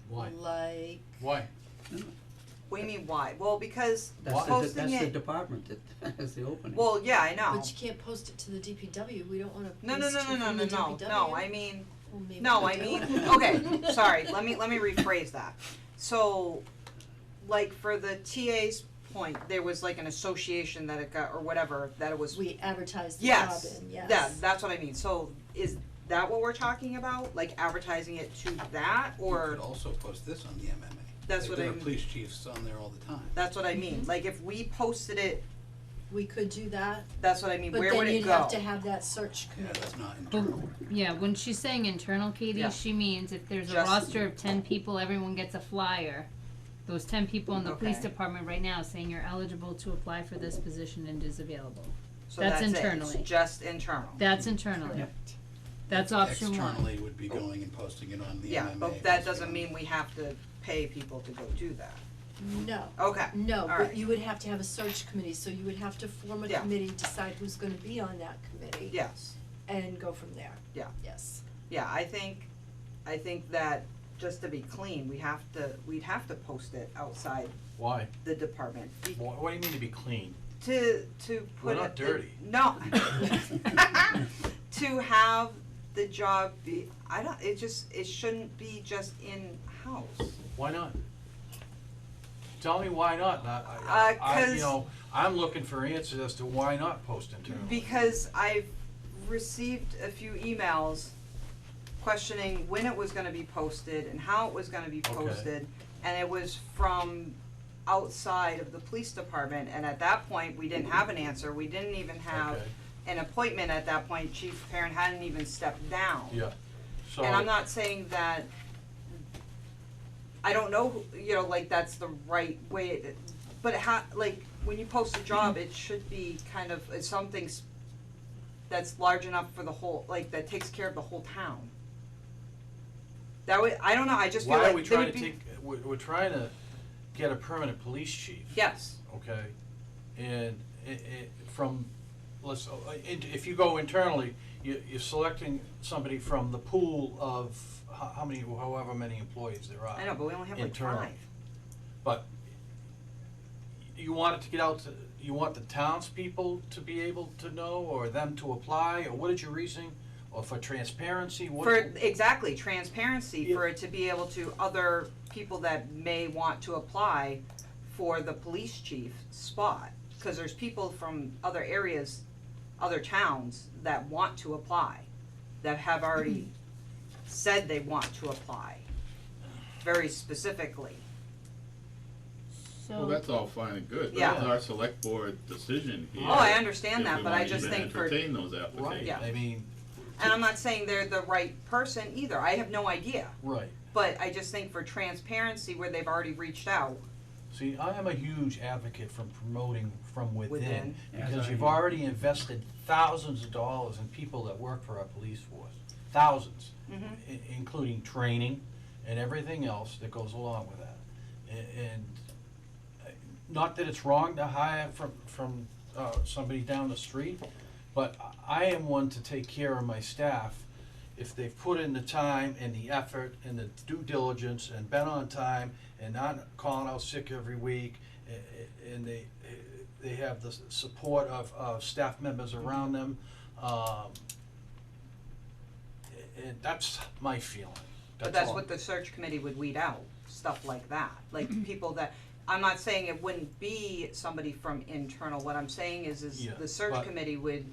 Why? Like, Why? What do you mean why? Well, because Why? posting That's the it, department that has the opening. well, yeah, I know. but you can't post it to the DPW, we don't want a No, police no, chief no, no, from no, the no, DPW. no, I mean, Well, maybe no, we I do. mean, okay, sorry, let me rephrase that. So, like for the TA's point, there was like an association that it got, or whatever, that it was. We advertised the job in, yes. Yeah, that's what I mean, so is that what we're talking about, like advertising it to that, You or, could also post this on the MMA. That's Like, what there I are police chiefs on there all the time. that's what I mean, like if we posted it, We could do that, that's what I mean, but where then would it you'd go? have to have that search Yeah, committee. that's not But, internal. yeah, when she's saying internal, Katie, Yeah. she means if there's a Just- roster of 10 people, everyone gets a flyer. Those 10 people in the police Okay. department right now saying you're eligible to apply for this position and is available. So that's that's it, internally. it's just internal. That's internally. That's option one. Externally would be going and posting it on the MMA. Yeah, but that doesn't mean we have to pay people to go do that. No, Okay, no, but Alright. you would have to have a search committee, so you would have to form a Yeah. committee, decide who's gonna be on that committee, yes, and go from there. Yeah. Yes. yeah, I think that just to be clean, we'd have to post it outside Why? the department. What do you mean to be clean? To We're put not it, dirty. no. To have the job be, it shouldn't be just in-house. Why not? Tell me why not, not, you 'Cause- know, I'm looking for answers as to why not post internally. Because I've received a few emails questioning when it was gonna be posted and how it was gonna be Okay. posted. And it was from outside of the police department, and at that point, we didn't have an answer, we didn't even have Okay. an appointment at that point, Chief Perrin hadn't even stepped down. Yeah, so. And I'm not saying that, I don't know, you know, like that's the right way, but like, when you post a job, it should be kind of, it's something that's large enough for the whole, like, that takes care of the whole town. That way, I don't know, I just feel Why like are we there trying would to be, take, we're trying to get a permanent police chief. yes, Okay, and from, if you go internally, you're selecting somebody from the pool of how many, however many employees there are. I know, but we only have like Internal. 5. But you want it to get out to, you want the townspeople to be able to know, or them to apply, or what is your reasoning? Or for transparency, what? For, exactly, transparency, Yeah. for it to be able to, other people that may want to apply for the police chief spot. Cause there's people from other areas, other towns that want to apply, that have already said they want to apply, very specifically. Well, So, that's all fine and good, but Yeah. it's our select board decision here. Oh, I understand if that, we but I wanna just even think for, entertain those Right, applications. Yeah. I mean, and I'm not saying they're the right person either, I have no idea. right. But I just think for transparency, where they've already reached out, See, I am a huge advocate from promoting from within, Within. As because I you've am. already invested thousands of dollars in people that work for our police force. Thousands, including training and everything else that goes along with that. And not that it's wrong to hire from somebody down the street, but I am one to take care of my staff if they've put in the time and the effort and the due diligence and been on time and not calling out sick every week, and they have the support of staff members around them, and that's my feeling. but that's all. what the search committee would weed out, stuff like that, like people that, I'm not saying it wouldn't be somebody from internal, what I'm saying is Yeah, the search but committee would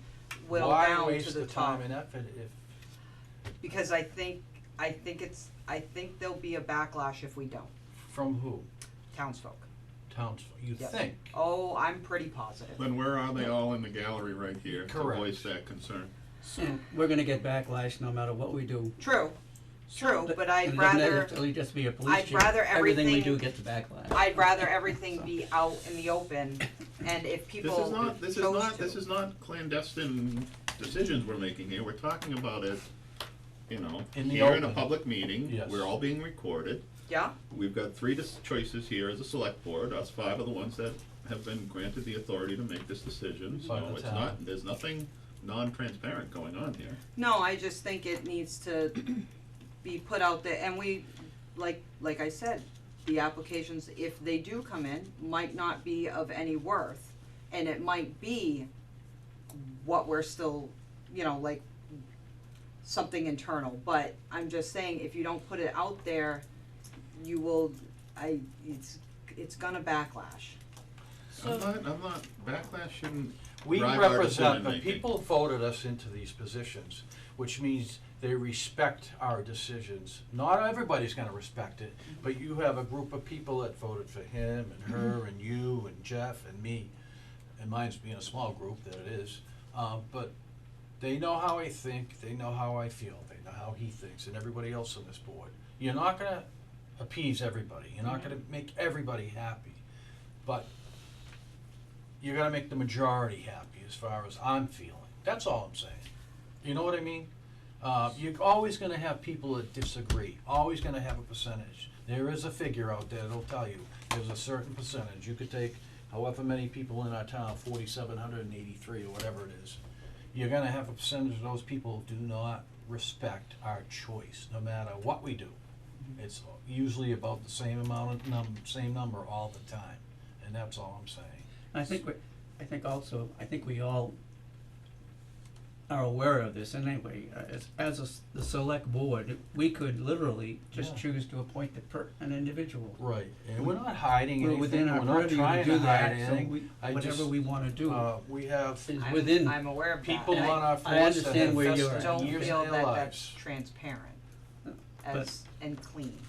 whittle Why down to waste the the top. time and effort if, Because I think I think there'll be a backlash if we don't, From who? townsfolk. Townsfolk, you Yep. think? Oh, I'm pretty positive. Then where are they all in the gallery right here to Correct. voice that concern? And we're gonna get backlash no matter what we do. True, true, but I'd And it doesn't rather, necessarily just be a police I'd chief. rather Everything we everything- do gets backlash. I'd rather everything be out in the open, and if people chose This is not clandestine decisions we're making here, we're talking about it, you know, In the here in a open. public meeting, Yes. we're all being recorded. Yeah, We've got three choices here as a select board, us five are the ones that have been granted the authority to make this decision, By so the it's town. not, there's nothing non-transparent going on here. no, I just think it needs to be put out there, and we, like I said, the applications, if they do come in, might not be of any worth, and it might be what we're still, you know, like, something internal, but I'm just saying, if you don't put it out there, you will, it's gonna backlash. So, I'm not, backlash shouldn't We drive our represent, the decision-making. people voted us into these positions, which means they respect our decisions. Not everybody's gonna respect it, but you have a group of people that voted for him and her and you and Jeff and me. And mine's being a small group that it is, but they know how I think, they know how I feel, they know how he thinks and everybody else on this board. You're not gonna appease everybody, you're not gonna make everybody happy, but you're gonna make the majority happy as far as I'm feeling. That's all I'm saying. You know what I mean? You're always gonna have people that disagree, always gonna have a percentage. There is a figure out there that'll tell you, there's a certain percentage. You could take however many people in our town, 4,783 or whatever it is. You're gonna have a percentage of those people who do not respect our choice, no matter what we do. It's usually about the same amount of same number all the time, and that's all I'm saying. I think I think we all are aware of this anyway. The select board, we could literally just Yeah. choose to appoint an individual. Right, and we're not hiding We're anything, within our we're not purview trying to to do hide that, so anything. I whatever just, we wanna do we have is I'm- within. I'm aware of that. people and on I our force that understand have where you're vested at. don't years feel in that their that's lives. transparent But- and clean.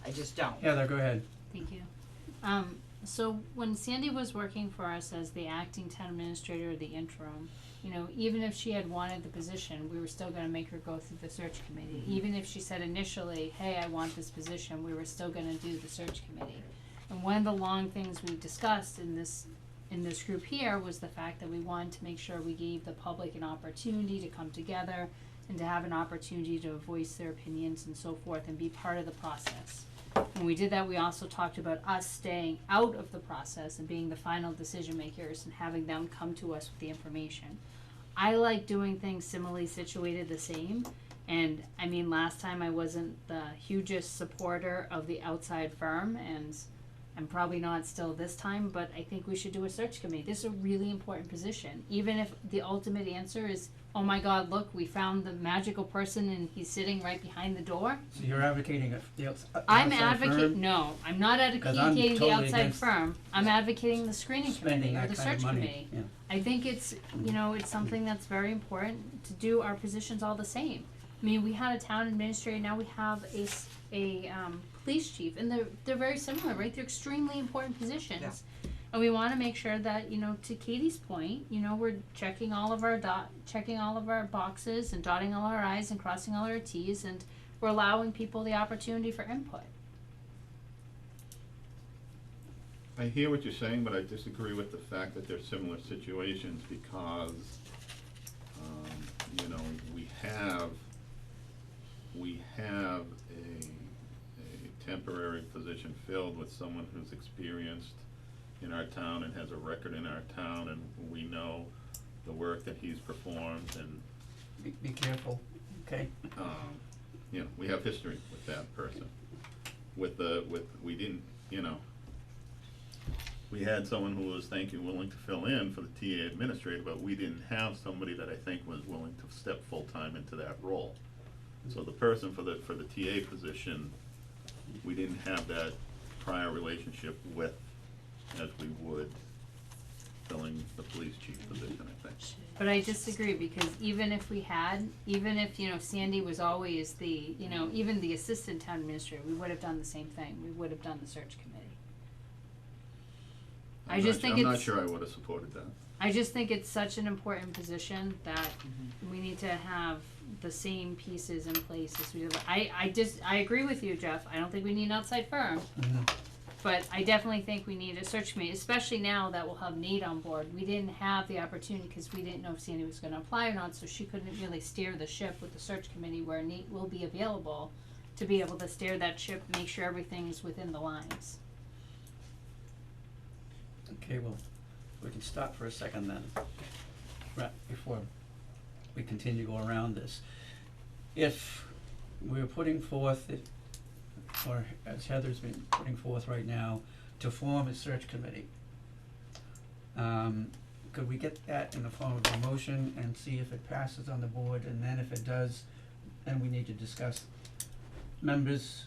I just don't. Heather, go ahead. Thank you. So when Sandy was working for us as the acting town administrator or the interim, you know, even if she had wanted the position, we were still gonna make her go through the search committee. Even if she said initially, hey, I want this position, we were still gonna do the search committee. And one of the long things we discussed in this group here was the fact that we wanted to make sure we gave the public an opportunity to come together and to have an opportunity to voice their opinions and so forth and be part of the process. When we did that, we also talked about us staying out of the process and being the final decision makers and having them come to us with the information. I like doing things similarly situated the same, and I mean, last time I wasn't the hugest supporter of the outside firm, and I'm probably not still this time, but I think we should do a search committee. This is a really important position, even if the ultimate answer is, oh my God, look, we found the magical person and he's sitting right behind the door. So you're advocating the I'm outside firm no, I'm not 'Cause I'm advocating the totally outside against firm. I'm advocating the screening spending committee or that the kind of search money. committee. Yeah. I think it's, you know, it's something that's very important to do our positions all the same. I mean, we had a town administrator, now we have a police chief, and they're very similar, right? They're extremely important positions. Yeah. And we wanna make sure that, you know, to Katie's point, you know, we're checking all of our boxes and dotting all our i's and crossing all our t's, and we're allowing people the opportunity for input. I hear what you're saying, but I disagree with the fact that they're similar situations because, you know, we have a temporary position filled with someone who's experienced in our town and has a record in our town, and we know the work that he's performed, and, Be careful, okay? you know, we have history with that person. We didn't, you know, we had someone who was willing to fill in for the TA administrator, but we didn't have somebody that I think was willing to step full-time into that role. So the person for the TA position, we didn't have that prior relationship with as we would filling the police chief position, I think. But I disagree, because even if, you know, Sandy was always the, you know, even the assistant town administrator, we would have done the same thing, we would have done the search committee. I just think I'm not it's- sure I would've supported that. I just think it's such an important position that we need to have the same pieces in place as we do. I agree with you, Jeff, I don't think we need an outside firm, but I definitely think we need a search committee, especially now that we'll have Nate on board. We didn't have the opportunity, cause we didn't know if Sandy was gonna apply or not, so she couldn't really steer the ship with the search committee, where Nate will be available to be able to steer that ship, make sure everything's within the lines. Okay, well, we can stop for a second then, right, before we continue to go around this. If we're putting forth, or as Heather's been putting forth right now, to form a search committee, could we get that in the form of a motion and see if it passes on the board, and then if it does, then we need to discuss members,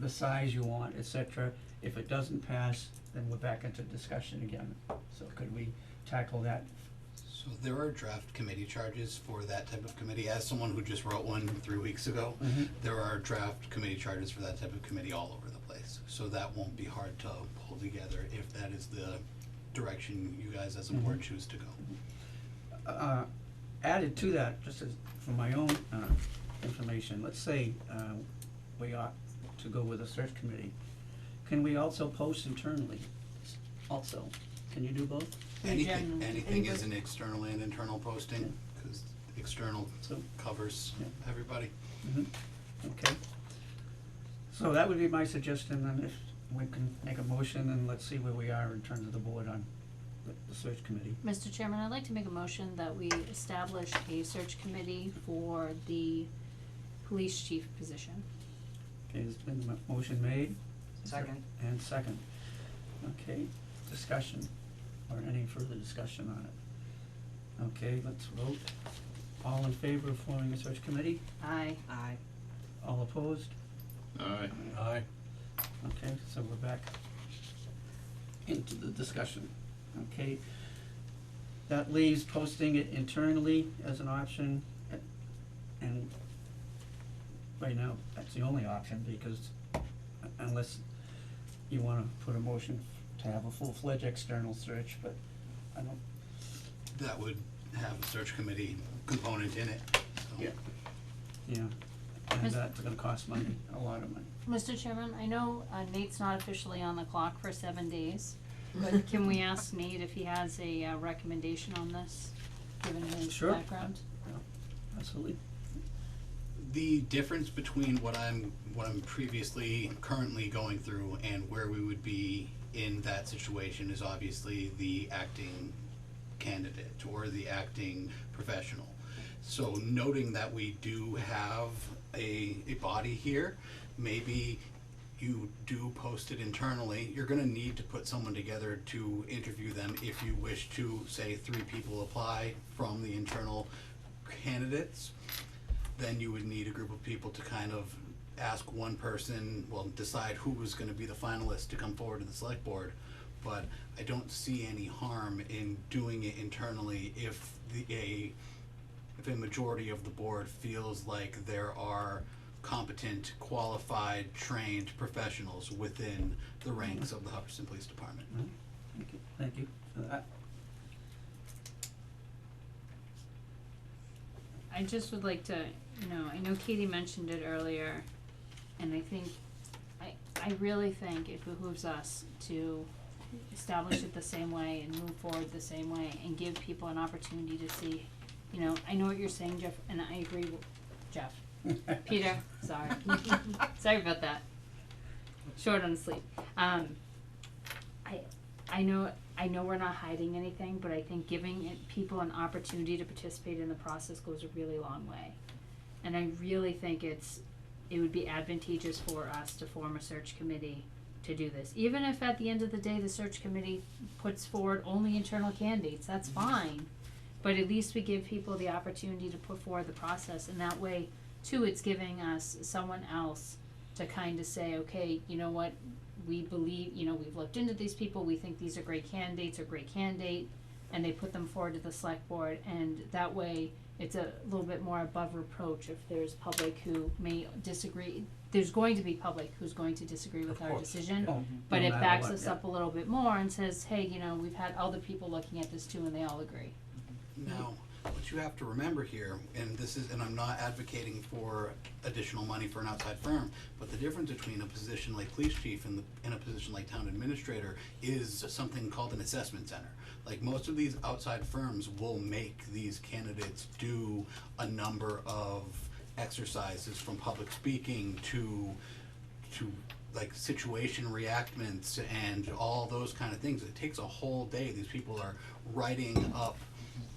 the size you want, et cetera. If it doesn't pass, then we're back into discussion again. So could we tackle that? So there are draft committee charges for that type of committee. As someone who just wrote one 3 weeks ago, there are draft committee charges for that type of committee all over the place. So that won't be hard to pull together if that is the direction you guys as a board choose to go. Added to that, just as, for my own, information, let's say, we ought to go with a search committee. Can we also post internally also? Can you do both? Anything Generally. is an external and internal posting, cause external So, covers Yeah. everybody. okay. So that would be my suggestion, and if we can make a motion, and let's see where we are in terms of the board on the search committee. Mr. Chairman, I'd like to make a motion that we establish a search committee for the police chief position. Okay, there's been a motion made. Second. And second. Okay, discussion, or any further discussion on it? Okay, let's vote. All in favor of forming a search committee? Aye. Aye. All opposed? Aye. Aye. Okay, so we're back into the discussion, okay? That leaves posting it internally as an option, and right now, that's the only option, because unless you wanna put a motion to have a full-fledged external search, but I don't, That would have a search committee component in it, so. Yeah. yeah, and Mis- that's gonna cost money, a lot of money. Mr. Chairman, I know Nate's not officially on the clock for 7 days, but can we ask Nate if he has a recommendation on this, given his Sure. background? Absolutely. The difference between what I'm currently going through and where we would be in that situation is obviously the acting candidate or the acting professional. So noting that we do have a body here, maybe you do post it internally, you're gonna need to put someone together to interview them if you wish to, say, 3 people apply from the internal candidates. Then you would need a group of people to kind of ask one person, well, decide who was gonna be the finalist to come forward to the select board. But I don't see any harm in doing it internally if a majority of the board feels like there are competent, qualified, trained professionals within the ranks of the Hubbardston Police Department. Thank you for that. I just would like to, I know Katie mentioned it earlier, and I think, I really think it behooves us to establish it the same way and move forward the same way and give people an opportunity to see, I know what you're saying, Jeff, and I agree with Jeff. Peter, sorry. Sorry about that. Short on sleep. I know we're not hiding anything, but I think giving people an opportunity to participate in the process goes a really long way. And I really think it would be advantageous for us to form a search committee to do this. Even if at the end of the day the search committee puts forward only internal candidates, that's fine. But at least we give people the opportunity to put forward the process, and that way too, it's giving us someone else to kind of say, okay, you know what, we believe, you know, we've looked into these people, we think these are great candidates or great candidate, and they put them forward to the select board, and that way it's a little bit more above reproach if there's public who may disagree. There's going to be public who's going to disagree with Of our course, decision, Oh, but no it matter backs what, us yeah. up a little bit more and says, hey, you know, we've had other people looking at this too and they all agree. Now, what you have to remember here, and this is, and I'm not advocating for additional money for an outside firm, but the difference between a position like police chief and a position like town administrator is something called an assessment center. Like, most of these outside firms will make these candidates do a number of exercises, from public speaking to like situation reactments and all those kind of things. It takes a whole day. These people are writing up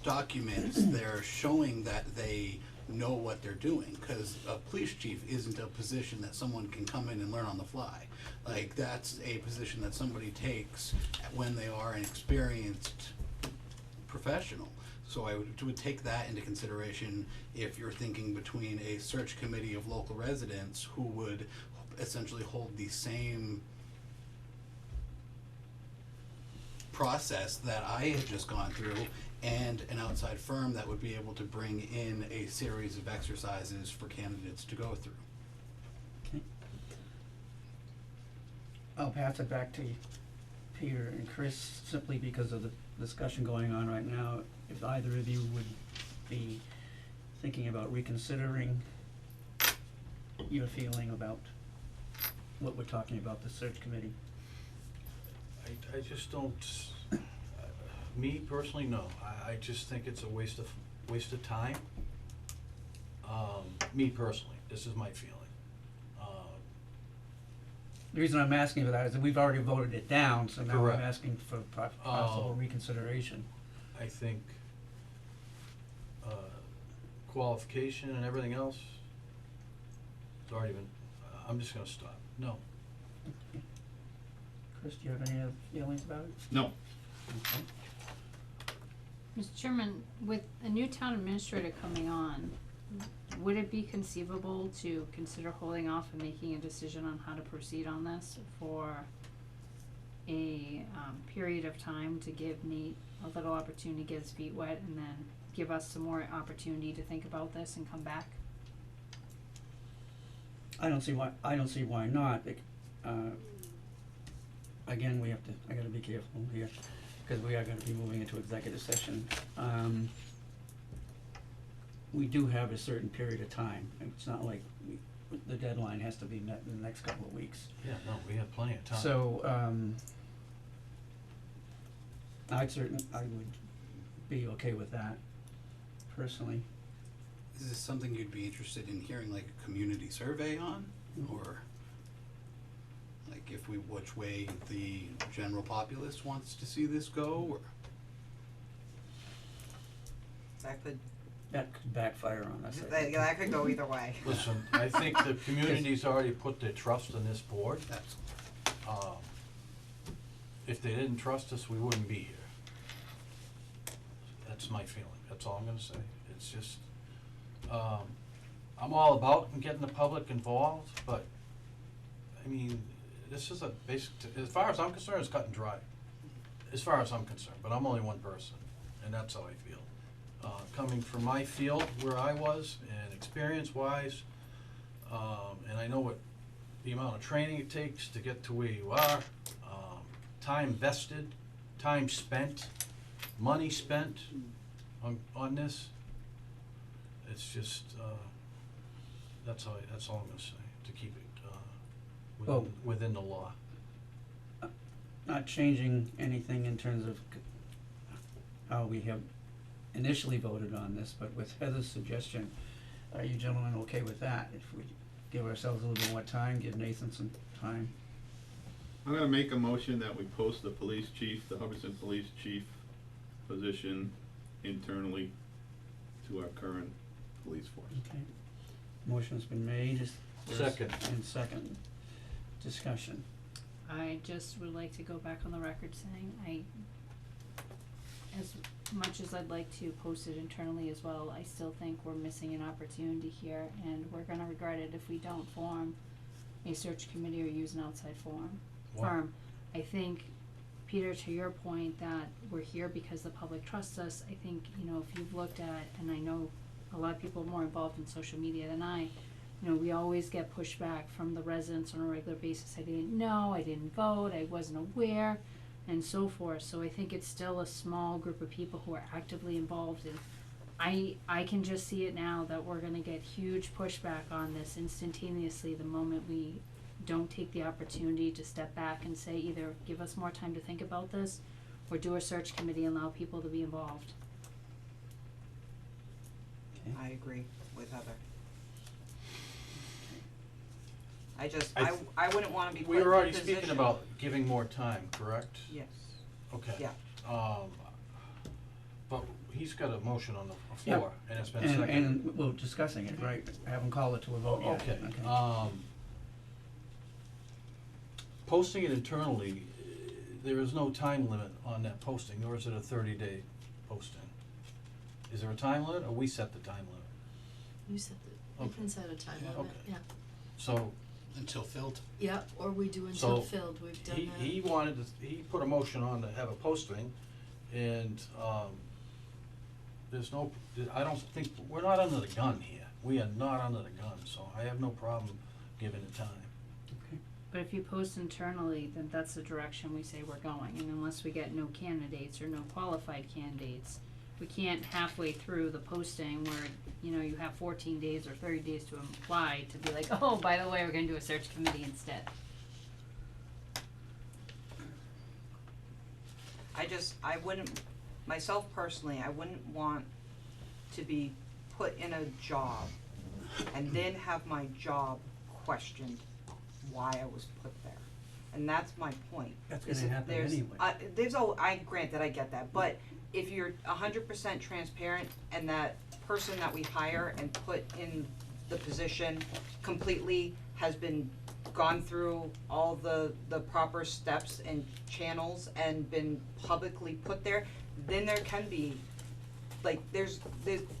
documents. They're showing that they know what they're doing, because a police chief isn't a position that someone can come in and learn on the fly. Like, that's a position that somebody takes when they are an experienced professional. So I would take that into consideration if you're thinking between a search committee of local residents who would essentially hold the same process that I had just gone through, and an outside firm that would be able to bring in a series of exercises for candidates to go through. Okay. I'll pass it back to Peter and Chris, simply because of the discussion going on right now. If either of you would be thinking about reconsidering your feeling about what we're talking about, the search committee. I just don't, me personally, no, I just think it's a waste of time. Me personally, this is my feeling. The reason I'm asking for that is that we've already voted it down, so now I'm Correct. asking for possible reconsideration. I think, qualification and everything else, it's already been, I'm just gonna stop, no. Chris, do you have any other feelings about it? No, Okay. Mr. Chairman, with a new town administrator coming on, would it be conceivable to consider holding off and making a decision on how to proceed on this for a period of time to give Nate a little opportunity to get his feet wet, and then give us some more opportunity to think about this and come back? I don't see why not. Again, I gotta be careful here, because we are gonna be moving into executive session. We do have a certain period of time, and it's not like the deadline has to be met in the next couple of weeks. Yeah, no, we have plenty of time. So, I would be okay with that, personally. Is this something you'd be interested in hearing, like a community survey on, or like which way the general populace wants to see this go, or? That could, That could backfire on us. I think. that could go either way. Listen, I think the community's already put their trust in this board. That's, If they didn't trust us, we wouldn't be here. That's my feeling, that's all I'm gonna say. It's just, I'm all about getting the public involved, but, I mean, this is a basic, as far as I'm concerned, it's cut and dry. As far as I'm concerned, but I'm only one person, and that's how I feel. Coming from my field where I was, and experience-wise, and I know what the amount of training it takes to get to where you are, time vested, time spent, money spent on this. It's just, that's all I'm gonna say, to keep it, Well- within the law. Not changing anything in terms of how we have initially voted on this, but with Heather's suggestion, are you gentlemen okay with that? If we give ourselves a little bit more time, give Nathan some time? I'm gonna make a motion that we post the police chief, the Hubbardston Police Chief position internally to our current police force. Okay. Motion's been made, is there a Second. And second. Discussion. I just would like to go back on the record saying as much as I'd like to post it internally as well, I still think we're missing an opportunity here, and we're gonna regret it if we don't form a search committee or use an outside forum. What? firm. I think, Peter, to your point that we're here because the public trusts us, I think, you know, if you've looked at, and I know a lot of people are more involved in social media than I, you know, we always get pushback from the residents on a regular basis. I didn't know, I didn't vote, I wasn't aware, and so forth. So I think it's still a small group of people who are actively involved, and I can just see it now that we're gonna get huge pushback on this instantaneously the moment we don't take the opportunity to step back and say either give us more time to think about this or do a search committee and allow people to be involved. Okay. I agree with Heather. I just, I I wouldn't wanna be put We in a were already position. speaking about giving more time, correct? Yes. Okay. Yeah. But he's got a motion on the Yep. floor, and it's been seconded. And we're discussing it, right? I haven't called it to a vote yet. Okay, posting it internally, there is no time limit on that posting, nor is it a 30-day posting. Is there a time limit, or we set the time limit? You said that, you Okay. can set a time Yeah. limit, Okay. yeah. So, Until filled. Yeah, or we do until So, filled, we've done he, that. he wanted to, he put a motion on to have a posting, and, there's no, I don't think, we're not under the gun here. We are not under the gun, so I have no problem giving it time. But if you post internally, then that's the direction we say we're going, and unless we get no candidates or no qualified candidates, we can't halfway through the posting where, you know, you have 14 days or 30 days to apply to be like, oh, by the way, we're gonna do a search committee instead. I wouldn't, myself personally, I wouldn't want to be put in a job and then have my job questioned why I was put there. And that's my point. That's is gonna if happen there's- anyway. I grant that I get that, but if you're 100% transparent and that person that we hire and put in the position completely has been gone through all the proper steps and channels and been publicly put there, then there can be, like, there's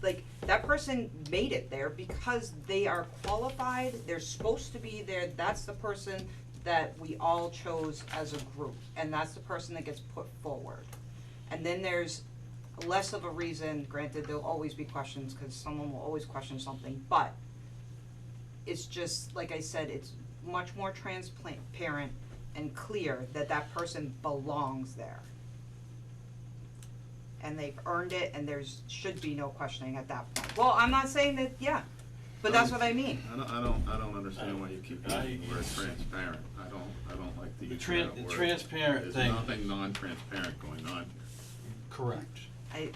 like, that person made it there because they are qualified, they're supposed to be there, that's the person that we all chose as a group, and that's the person that gets put forward. And then there's less of a reason, granted, there'll always be questions, cause someone will always question something, but it's just, like I said, it's much more transparent and clear that that person belongs there. And they've earned it, and should be no questioning at that point. Well, I'm not saying that, yeah, but that's what I mean. I don't understand why you keep using the word transparent. I don't like the use of that The word. transparent thing. There's nothing non-transparent going on here. Correct. I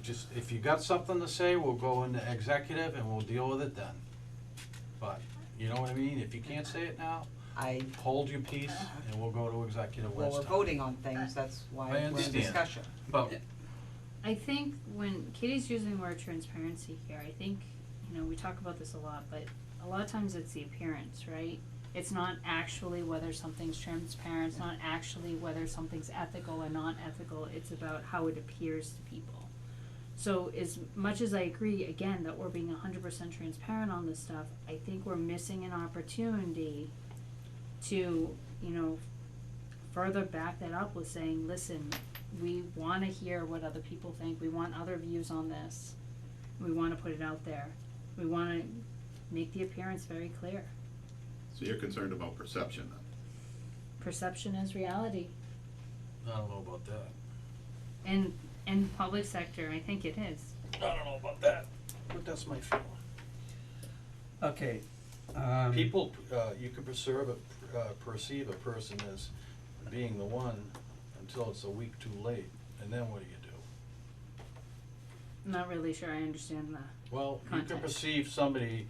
just, if you got something to say, we'll go into executive and we'll deal with it then. But, you know what I mean? If you can't say it now, hold your peace and we'll go to executive when well, it's we're time. voting on things, that's why I we're in understand. discussion. But, I think when Katie's using the word transparency here, I think, you know, we talk about this a lot, but a lot of times it's the appearance, right? It's not actually whether something's transparent, it's not actually whether something's ethical or not ethical, it's about how it appears to people. So as much as I agree, again, that we're being 100% transparent on this stuff, I think we're missing an opportunity to, you know, further back that up with saying, listen, we wanna hear what other people think, we want other views on this, we wanna put it out there, we wanna make the appearance very clear. So you're concerned about perception then? Perception is reality. I don't know about that. And in the public sector, I think it is. I don't know about that, but that's my feeling. Okay, People, you can perceive a person as being the one until it's a week too late, and then what do you do? I'm not really sure I understand that. Well, you can Context. perceive somebody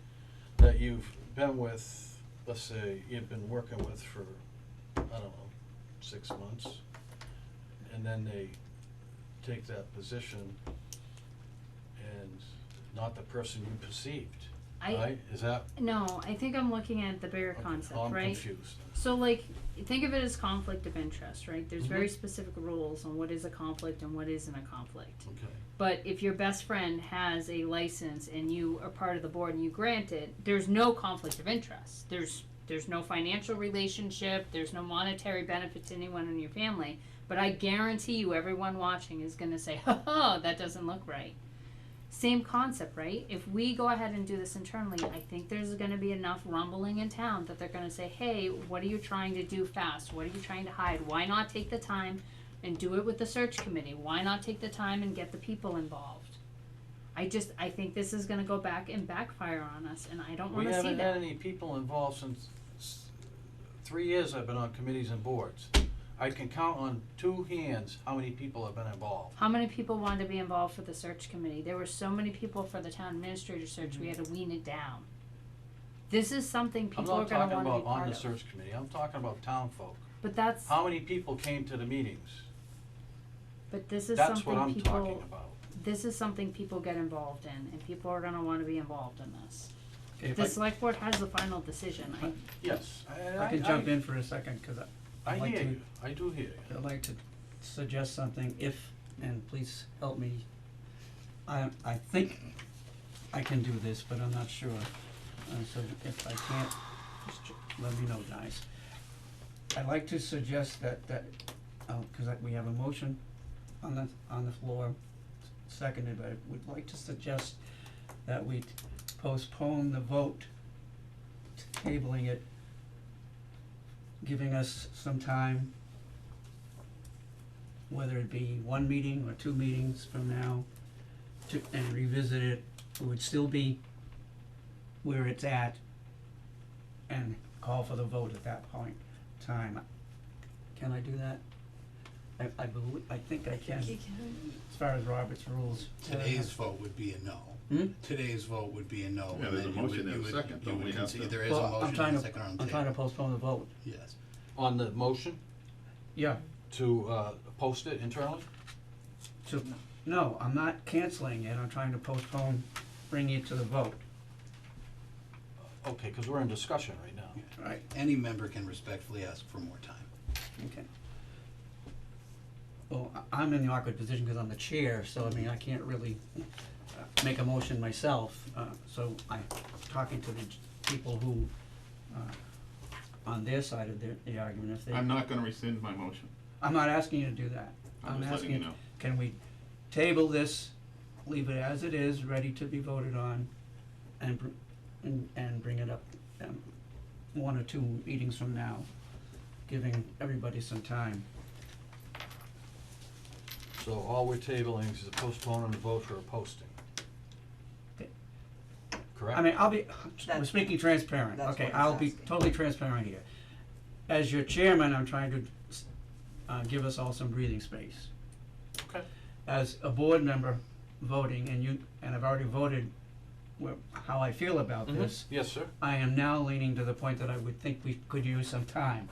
that you've been with, let's say, you've been working with for, I don't know, 6 months, and then they take that position and not the person you perceived, right? Is that? No, I think I'm looking at the bigger Okay, concept, I'm right? confused. So like, think of it as conflict of interest, right? There's very specific rules on what is a conflict and what isn't a conflict. Okay. But if your best friend has a license and you are part of the board and you grant it, there's no conflict of interest. There's there's no financial relationship, there's no monetary benefit to anyone in your family, but I guarantee you everyone watching is gonna say, ha, that doesn't look right. Same concept, right? If we go ahead and do this internally, I think there's gonna be enough rumbling in town that they're gonna say, hey, what are you trying to do fast? What are you trying to hide? Why not take the time and do it with the search committee? Why not take the time and get the people involved? I think this is gonna go back and backfire on us, and I don't We wanna see haven't had that. any people involved since 3 years I've been on committees and boards. I can count on 2 hands how many people have been involved. How many people wanted to be involved for the search committee? There were so many people for the town administrator search, we had to wean it down. This is something I'm people are not gonna talking wanna be about on part the of. search committee, I'm talking about town folk. But that's, How many people came to the meetings? but this is That's what something I'm talking people, about. this is something people get involved in, and people are gonna wanna be involved in this. Okay, if The select board has the final decision, Yes, I can jump in for a second, cause I I'd like hear to, you, I do hear you. I'd like to suggest something if, and please help me. I think I can do this, but I'm not sure. So if I can't, just let me know, guys. I'd like to suggest that, cause we have a motion on the floor, seconded, but I would like to suggest that we postpone the vote, tabling it, giving us some time, whether it be 1 meeting or 2 meetings from now, and revisit it. It would still be where it's at, and call for the vote at that point in time. Can I do that? I think I can, You can. as far as Robert's rules. Today's vote would be a no. Hmm? Today's vote would be a no, Yeah, and there's then a you would, motion and you a would, second, you don't we would have concede, to- there is a Well, I'm motion trying and a to, second on the I'm trying to table. postpone the vote. Yes. On the motion Yeah, to post it internally? no, I'm not canceling it, I'm trying to postpone bringing it to the vote, Okay, cause we're in discussion right now. right? Any member can respectfully ask for more time. Okay. Well, I'm in the awkward position because I'm the chair, so I mean, I can't really make a motion myself, so I'm talking to the people who, on their side of the argument, if they. I'm not gonna rescind my motion. I'm not asking you to do that. I'm just letting you know. Can we table this, leave it as it is, ready to be voted on, and bring it up, 1 or 2 meetings from now, giving everybody some time. So all we're tabling is a postpone and a vote for a posting. Okay. Correct? I mean, we're That's- speaking transparent, that's okay, what I'll he's be asking. totally transparent here. As your chairman, I'm trying to, give us all some breathing space. Okay. As a board member voting, and I've already voted how I feel about this, Yes, sir. I am now leaning to the point that I would think we could use some time.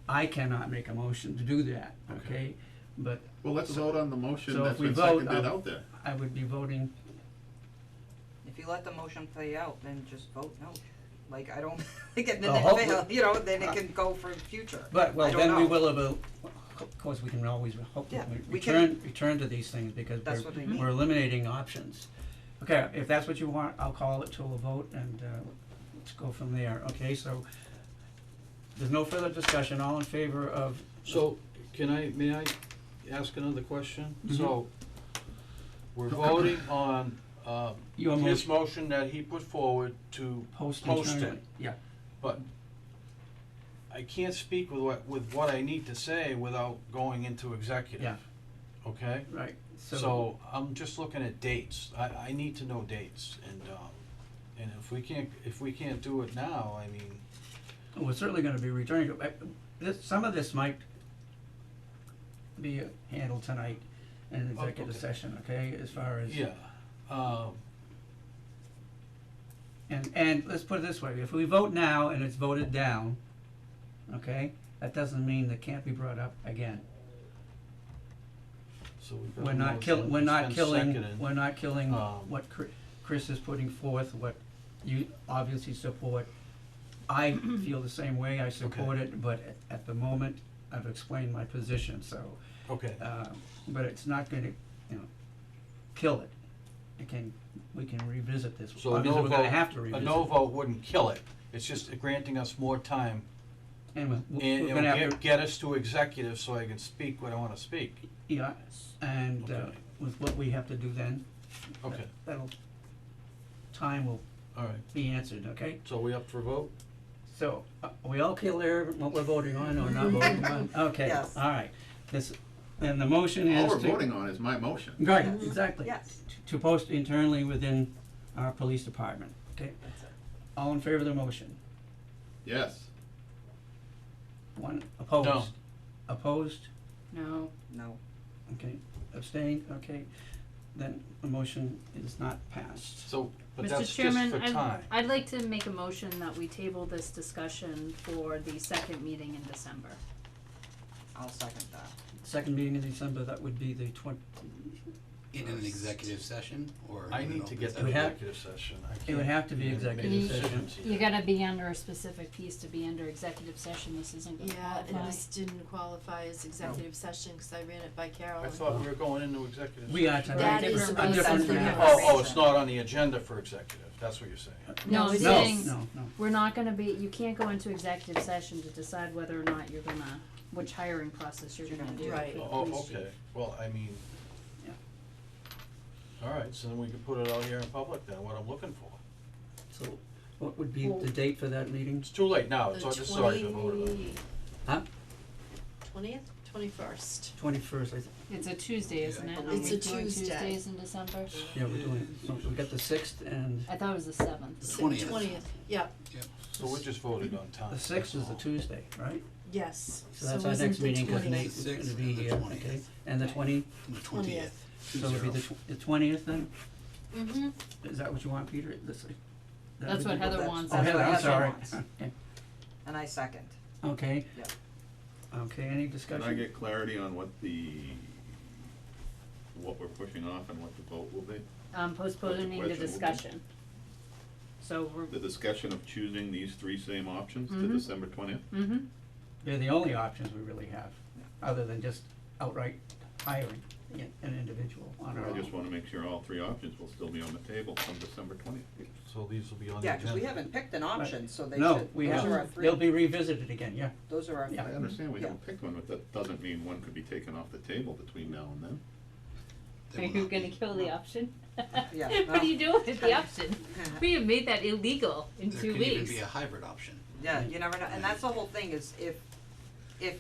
I cannot make a motion to do that, okay? But Well, let's vote on the motion so that's if we been vote, seconded out there. I would be voting, If you let the motion play out, then just vote no. Like, I don't, like, and Well, then hopefully- it fail, you know, then it can go for future. but, I well, don't then we know. will have of course, we can always Yeah, we return to these things because That's what I mean. we're eliminating options. Okay, if that's what you want, I'll call it to a vote and, let's go from there, okay, so there's no further discussion, all in favor of. So, may I ask another question? Mhm. So, we're voting on, Your his motion that he put forward to Post post internally, it, yeah, but I can't speak with what I need to say without going into executive. Yeah. Okay? right, So I'm just looking at dates. I need to know dates and if we can't do it now, I mean, we're certainly gonna be returning to, some of this might be handled tonight in an executive okay. session, okay, as far as. yeah. And let's put it this way, if we vote now and it's voted down, okay, that doesn't mean that can't be brought up again. So we've got We're a not motion, we're it's not been killing, seconded. we're not killing Um, what Chris is putting forth, what you obviously support. I feel the same way, I support it, but at the moment, I've explained my position, so, Okay, but it's not gonna, kill it. we can revisit this. So a Obviously, no we're gonna vote, have to a revisit. no vote wouldn't kill it, it's just granting us more time, And and we're it'll gonna have to, get us to executive so I can speak when I wanna speak. yeah, and, Okay. with what we have to do then, Okay, that'll, time will alright, be answered, okay? so we up for a vote? So, are we all clear what we're voting on or not voting on? Okay, Yes. all right. This, and the motion is All to. we're voting on is my motion. Right, exactly. Yes. To post internally within our police department, okay? That's it. All in favor of the motion? Yes. One opposed? No. Opposed? No, No. Okay. Abstained? Okay. Then the motion is not passed. So, but Mr. that's just Chairman, for time. I'd like to make a motion that we table this discussion for the second meeting in December. I'll second that. Second meeting in December, that would be the In an executive session or in I an need to open get to session? would have- executive session, I can't. it would have to be make executive any session. decisions You here. gotta be under a specific piece to be under executive session, this isn't gonna Yeah, qualify. and this didn't qualify as executive session, cause I ran it by Carol. I thought we were going into executive session. We are tonight. That Different- is a about different something matter. else. Oh, it's not on the agenda for executive, that's what you're saying. No, No, it's it No, saying, no, no. we're not gonna be, you can't go into executive session to decide whether or not you're gonna, which hiring process you're gonna do. Right. for the Oh, police chief. okay, well, I mean. Yeah. Alright, so then we can put it out here in public then, what I'm looking for. So what would be the date for that meeting? It's too late now, it's, The it's already been voted on. Huh? 21st? 21st, I think. It's a Tuesday, isn't it? Are It's we a doing Tuesday. Tuesdays in December? Yeah, we're doing, so we got the 6th and I thought it was the 7th. 20th. 20th, yeah, So we just voted on time. the 6th is a Tuesday, right? yes. So that's it our wasn't next the meeting, cause 20th. Nate is gonna 6th be and the here, 20th. okay? And the 20th, The 20th. so it'll be the 20th then? Mm-hmm. Is that what you want, Peter? That's what Heather wants. Oh, That's Heather, what I'm Heather sorry. wants. Okay. And I second. Okay. Yeah. Okay, any Can discussion? I get clarity on what we're pushing off and what the vote will be? Postponing the question will be? discussion. So we're, The discussion of choosing these three same options to Mhm. December 20th? They're the only options we really have, other than just outright hiring an individual on our I own. just wanna make sure all three options will still be on the table come December 20th. So these will be on the Yeah, agenda. cause we haven't picked an option, so they No, should, we those are our haven't. three. They'll be revisited again, yeah. Those are our three. Yeah. I understand we Yeah. haven't picked one, but that doesn't mean one could be taken off the table between now and then. are They will you not gonna be. kill the option? Yeah, What well- are you doing with the option? We have made that illegal in There 2 could even weeks. be a hybrid option. Yeah, you never know, and that's the whole thing is if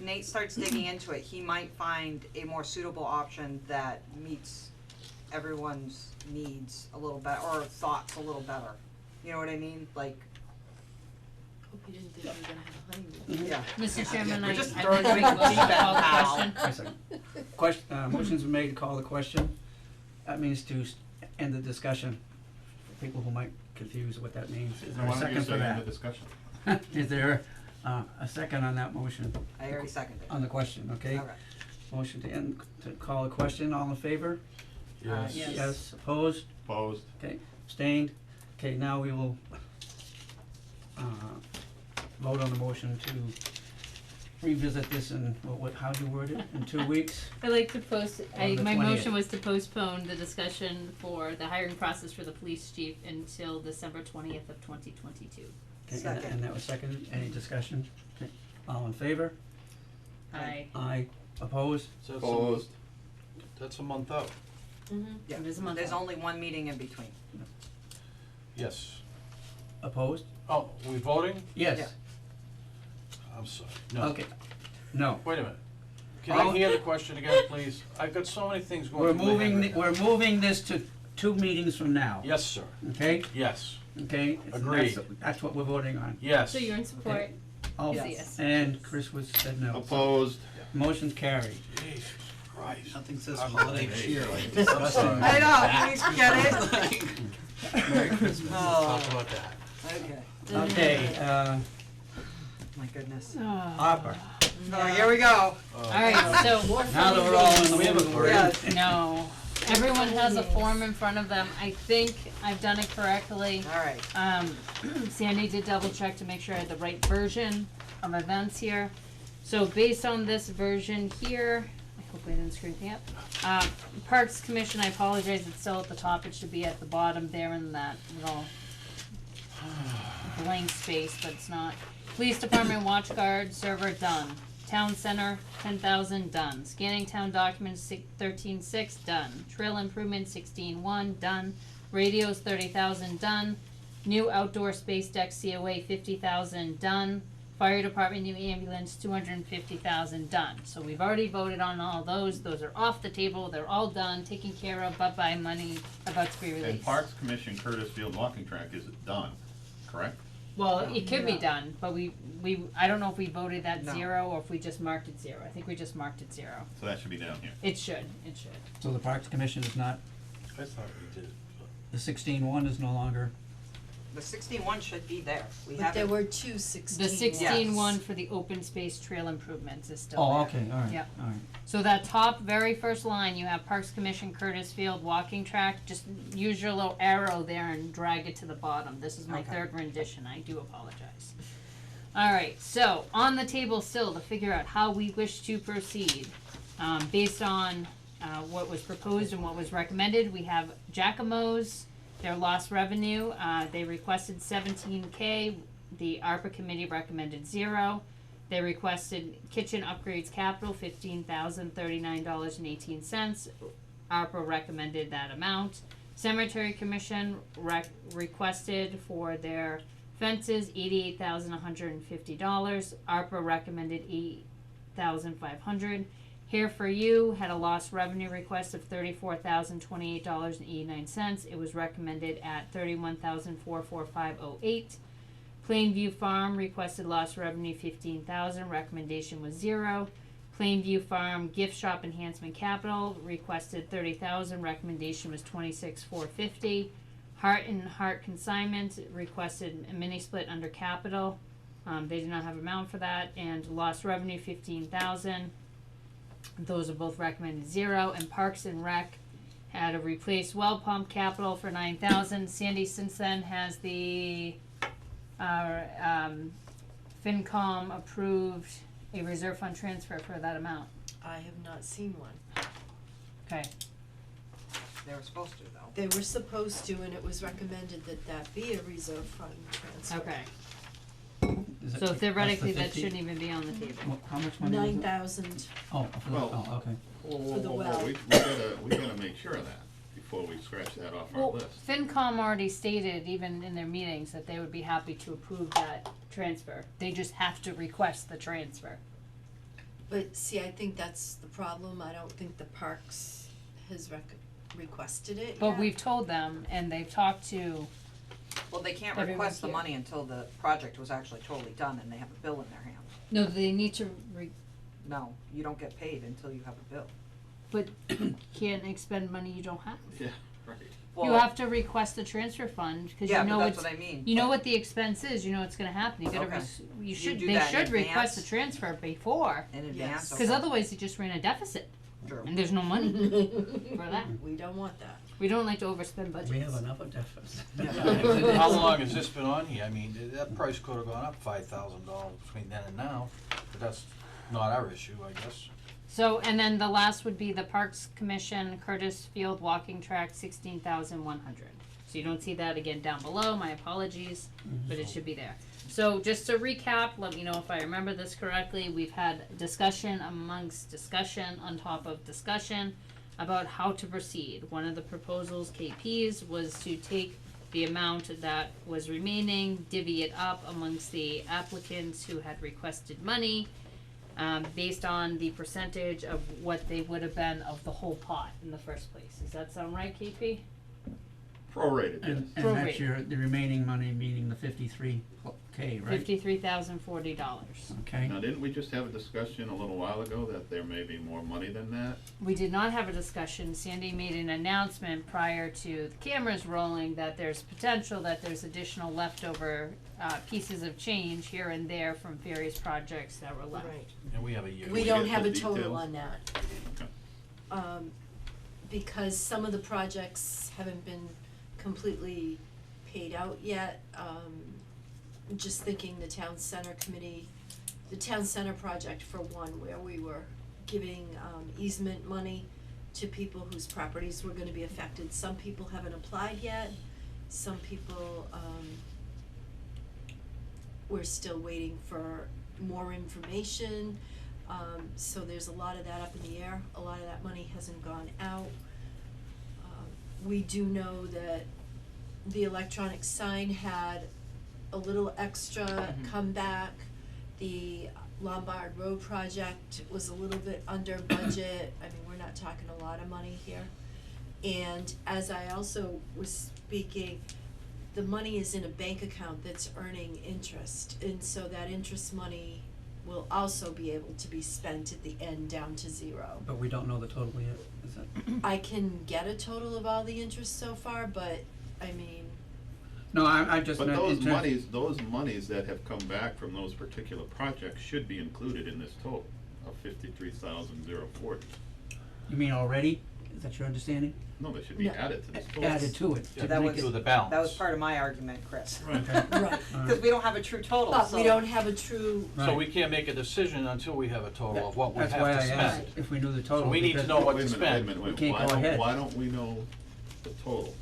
Nate starts digging into it, he might find a more suitable option that meets everyone's needs a little better, or thoughts a little better. You know what I mean? Like, Hope you didn't think we were gonna have a honeymoon. yeah. Mr. Chairman, We're I just I'd throwing like to you make a motion to feedback, call the pal. question. Wait a second. Question, motion's been made to call the question. That means to end the discussion, for people who might confuse what that means. Is there a Why don't you second for say end the that? discussion? Is there, a second on that motion, I already seconded. on the question, okay? Okay. Motion to end, to call a question, all in favor? Yes. Yes. Yes, opposed? Opposed? Okay, abstained? Okay, now we will, vote on the motion to revisit this in, how'd you word it, in 2 weeks? I'd like to On the my 20th. motion was to postpone the discussion for the hiring process for the police chief until December 20th of 2022. Okay, and- Second. And that was seconded, any discussion? Okay, all in favor? Aye. Aye, opposed? So that's a- Opposed? That's a month out, Mm-hmm. Yeah, It is a month there's out. only one meeting in between. yes. Opposed? Oh, we voting? Yes. Yeah. I'm sorry, no. Okay, no. Wait a minute. Can All- I hear the question again, please? I've got so many things going through my head right now. We're moving this to 2 meetings from now, Yes, sir, okay? yes, Okay? Agreed. That's what we're voting on. yes. So you're in support? All- Yes. Yes. And Chris said no. Opposed? Motion's carried. Jesus Christ. Nothing says I'm holiday okay. cheer like discussing. I know, please get it. Merry Christmas, let's Oh. talk about that. Okay, Okay, my goodness. Harper. Oh, here we go. Alright, so, Now that we're all in the We have a mood we're in. Yes. no, everyone has a form in front of them, I think I've done it correctly. Alright, Sandy did double check to make sure I had the right version of events here. So based on this version here, I hopefully I didn't screw anything up. Parks Commission, I apologize, it's still at the top, it should be at the bottom there in that little blank space, but it's not. Police Department watch guard server done. Town Center 10,000 done. Scanning town documents 13,600 done. Trail improvement 16,100 done. Radios 30,000 done. New outdoor space deck COA 50,000 done. Fire department new ambulance 250,000 done. So we've already voted on all those. Those are off the table. They're all done, taken care of. Bye-bye money about to be released. And Parks Commission Curtis Field walking track is done, correct? Well, it could be Yeah. done, but I don't know if we voted that No. 0 or if we just marked it 0. I think we just marked it 0. So that should be down here. It should. So the Parks Commission is not, I thought we did. the 16-1 is no longer, The 16-1 should be there. We But there haven't, were two 16. The 16-1 Yes. for the open space trail improvements is still oh, there. okay, alright, Yep. alright. So that top very first line, you have Parks Commission Curtis Field walking track, just use your little arrow there and drag it to the bottom. This is my Okay. third rendition, I do apologize. Alright, so on the table still to figure out how we wish to proceed, based on, what was proposed and what was recommended, we have Jacomos, their lost revenue, they requested 17K, the ARPA committee recommended 0. They requested kitchen upgrades capital, $15,039.18. ARPA recommended that amount. Cemetery Commission requested for their fences $88,150. ARPA recommended $8,500. Here for You had a lost revenue request of $34,028.89. It was recommended at $31,445.08. Plainview Farm requested lost revenue $15,000. Recommendation was 0. Plainview Farm Gift Shop Enhancement Capital requested $30,000. Recommendation was $26,450. Heart and Heart Consignment requested a mini split under capital. They did not have amount for that, and lost revenue $15,000. Those are both recommended 0. And Parks and Rec had a replace well pump capital for $9,000. Sandy since then has the FinCom approved a reserve fund transfer for that amount. I have not seen one. Okay. they were supposed to though. They were supposed to, and it was recommended that that be a reserve fund transfer. Okay. Is it- So that's theoretically, the that 50 shouldn't even be on the table. How much money was it? 9,000. Oh, for the, Well- oh, okay. Whoa, For the well. we gotta make sure of that before we scratch that off our Well, list. FinCom already stated, even in their meetings, that they would be happy to approve that transfer. They just have to request the transfer. But see, I think that's the problem. I don't think the Parks has requested it But yet. we've told them, and they've talked to, Well, they can't Everyone's request the here. money until the project was actually totally done and they have a bill in their hand. no, they need to No, you don't get paid until you have a bill. but you can't expend money you don't have. Yeah, right. You have to request the transfer fund, cause Yeah, you know but that's it's, what I mean. you know what the expense is, you know it's gonna happen, you gotta, Okay. you You should, do they that in should request the advance? transfer before, In advance, Yes. cause okay. otherwise you just ran a deficit, True. and there's no money for that. We don't want that. We don't like to overspend budgets. We have enough of deficit. How long has this been on here? I mean, that price could have gone up $5,000 between then and now, but that's not our issue, I guess. So, and then the last would be the Parks Commission Curtis Field walking track, 16,100. So you don't see that again down below, my apologies, but it should be there. So just to recap, let me know if I remember this correctly, we've had discussion amongst discussion on top of discussion about how to proceed. One of the proposals, KP's, was to take the amount that was remaining, divvy it up amongst the applicants who had requested money, based on the percentage of what they would have been of the whole pot in the first place. Does that sound right, KP? Prorated, yes. And that's Prorate. your, the remaining money, meaning the 53K, right? $53,040. Okay, Now, didn't we just have a discussion a little while ago that there may be more money than that? We did not have a discussion. Sandy made an announcement prior to the cameras rolling that there's potential that there's additional leftover pieces of change here and there from various projects that were left. Right. And we have a year. We we don't get have the a total details? on that. Okay. Because some of the projects haven't been completely paid out yet. Just thinking the town center committee, the town center project for one, where we were giving easement money to people whose properties were gonna be affected. Some people haven't applied yet, some people we're still waiting for more information. So there's a lot of that up in the air, a lot of that money hasn't gone out. We do know that the electronic sign had a little extra come back. The Lombard Road project was a little bit under budget. I mean, we're not talking a lot of money here. And as I also was speaking, the money is in a bank account that's earning interest, and so that interest money will also be able to be spent at the end down to zero. But we don't know the total yet, is that? I can get a total of all the interest so far, but I mean, No, I just But meant in terms. those monies that have come back from those particular projects should be included in this total of 53,040. You mean already? Is that your understanding? No, they should be No. added to this total. Added to it, Yeah, to that make was- it. To the balance. That was part of my argument, Chris. Right. right, Cause we don't have a true total, but so. we don't have a true, So we can't make a decision until we have a total of what we have to That's why I spend. asked if we knew the total. So we need to because- know what Wait to a minute, wait a spend. minute, We wait, can't why go don't, ahead. why don't we know the total?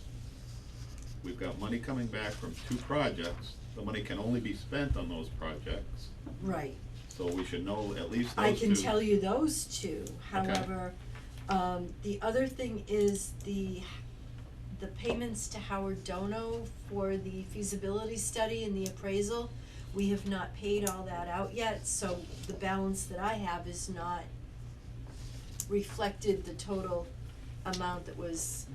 We've got money coming back from 2 projects, the money can only be spent on those projects, right. so we should know at least I those can 2. tell you those two, however, the other thing is the payments to Howard Dono for the feasibility study and the appraisal, we have not paid all that out yet, so the balance that I have is not reflected the total amount that was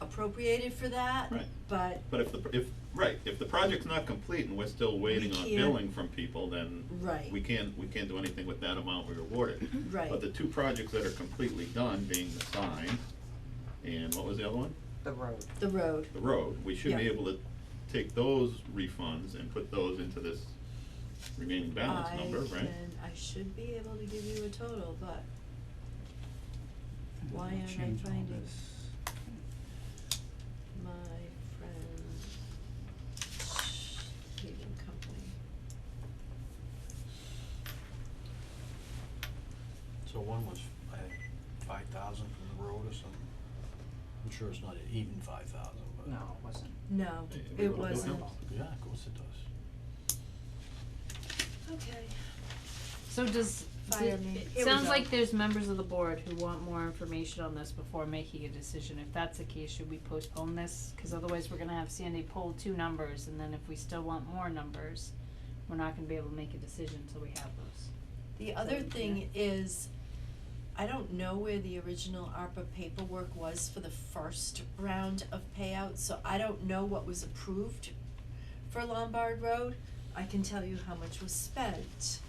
appropriated for that, Right. but, But if the project's not complete and we're still waiting on can't- billing from people, then right, we can't do anything with that amount we awarded. right. But the 2 projects that are completely done, being the sign, and what was the other one? The road. The road, The road, we should be Yeah. able to take those refunds and put those into this remaining balance number, right? I should be able to give you a total, but why I'll aren't I change all finding this. my friend paving company? So one was, I think, 5,000 from the road or something. I'm sure it's not an even 5,000, but. No, it wasn't. No, Yeah, it we will do wasn't. it. Yeah, of course it does. Okay. So does, Fire me. it Here we sounds go. like there's members of the board who want more information on this before making a decision. If that's the case, should we postpone this? Cause otherwise we're gonna have Sandy pull 2 numbers, and then if we still want more numbers, we're not gonna be able to make a decision until we have those. The other thing is, I don't know where the original ARPA paperwork was for the first round of payouts, so I don't know what was approved for Lombard Road. I can tell you how much was spent.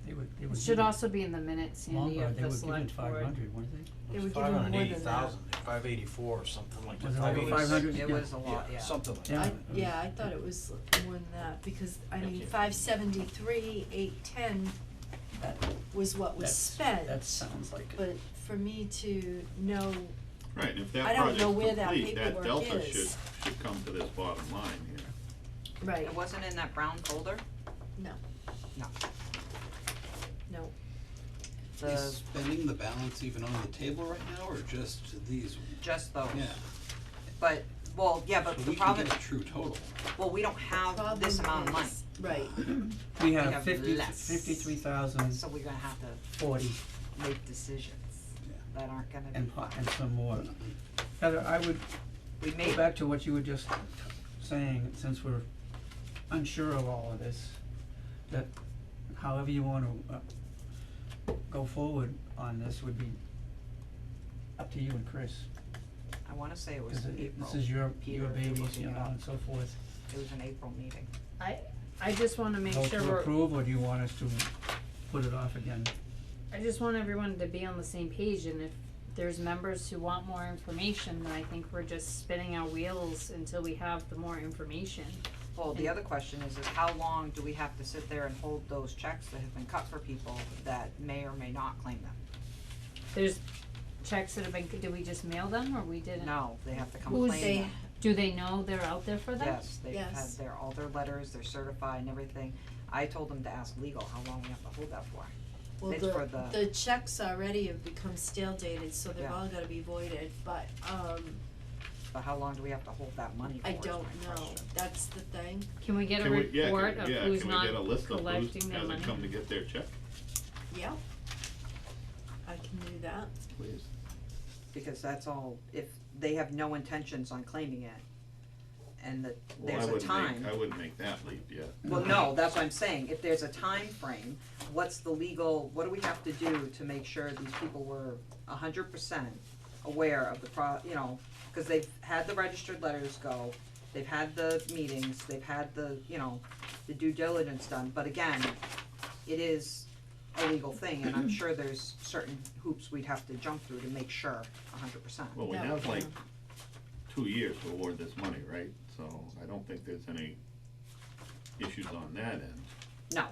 They It would should give also be in the minutes, Sandy, Lombard, of they the would give it select board. 500, weren't they? They It were was giving more than 580,000, 584 or something like that. Was it over 500? It Yeah. was a lot, yeah. Something like Yeah. that. Yeah, I thought it was more than that, because, I Thank mean, you. 573, 810 was what was spent. That sounds like it. But for me to know, Right, and if I that don't know where project's that complete, that paperwork delta is. should come to this bottom line here. right, It wasn't in that brown folder? no, No. no, The, Is spending the balance even on the table right now, or just these? just those. Yeah, But, well, yeah, but so the we can problem, get a true total. well, we don't have this amount of money, right, We have have less. 53,00040 so we're gonna have to make decisions Yeah. that aren't gonna be and fun. and some more. Heather, I would We go made, back to what you were just saying, since we're unsure of all of this, that however you wanna go forward on this would be up to you and Chris. I wanna say it was Cause April. this is your Peter, babies, looking you it know, up. and so forth. It was an April meeting. I just wanna make Vote sure to we're, approve, or do you want us to put it off again? I just want everyone to be on the same page, and if there's members who want more information, then I think we're just spinning our wheels until we have the more information. Well, the other question is how long do we have to sit there and hold those checks that have been cut for people that may or may not claim them? There's checks that have been, did we just mail them or we didn't? No, they have to come Who's claim they- them. Do they know they're out there for them? Yes, they've had Yes. all their letters, they're certified and everything. I told them to ask legal how long we have to hold that for. Well, It's for the- the checks already have become stale dated, so they've Yeah. all gotta be voided, but, But how long do we have to hold that money for I is my don't know, question. that's the thing. Can we get a Can we, yeah, report can, of yeah, who's can we not get a list of who collecting their money? hasn't come to get their check, Yep. I can do that. please? Because that's all, if they have no intentions on claiming it, and that Well, there's a time. I wouldn't make that leap yet. Well, no, that's what I'm saying, if there's a time frame, what's the legal, what do we have to do to make sure these people were 100% aware of the cause they've had the registered letters go, they've had the meetings, they've had the, the due diligence done, but again, it is a legal thing, and I'm sure there's certain hoops we'd have to jump through to make sure 100%. Well, we Yeah, have like yeah. 2 years to award this money, right? So I don't think there's any issues on that end. No,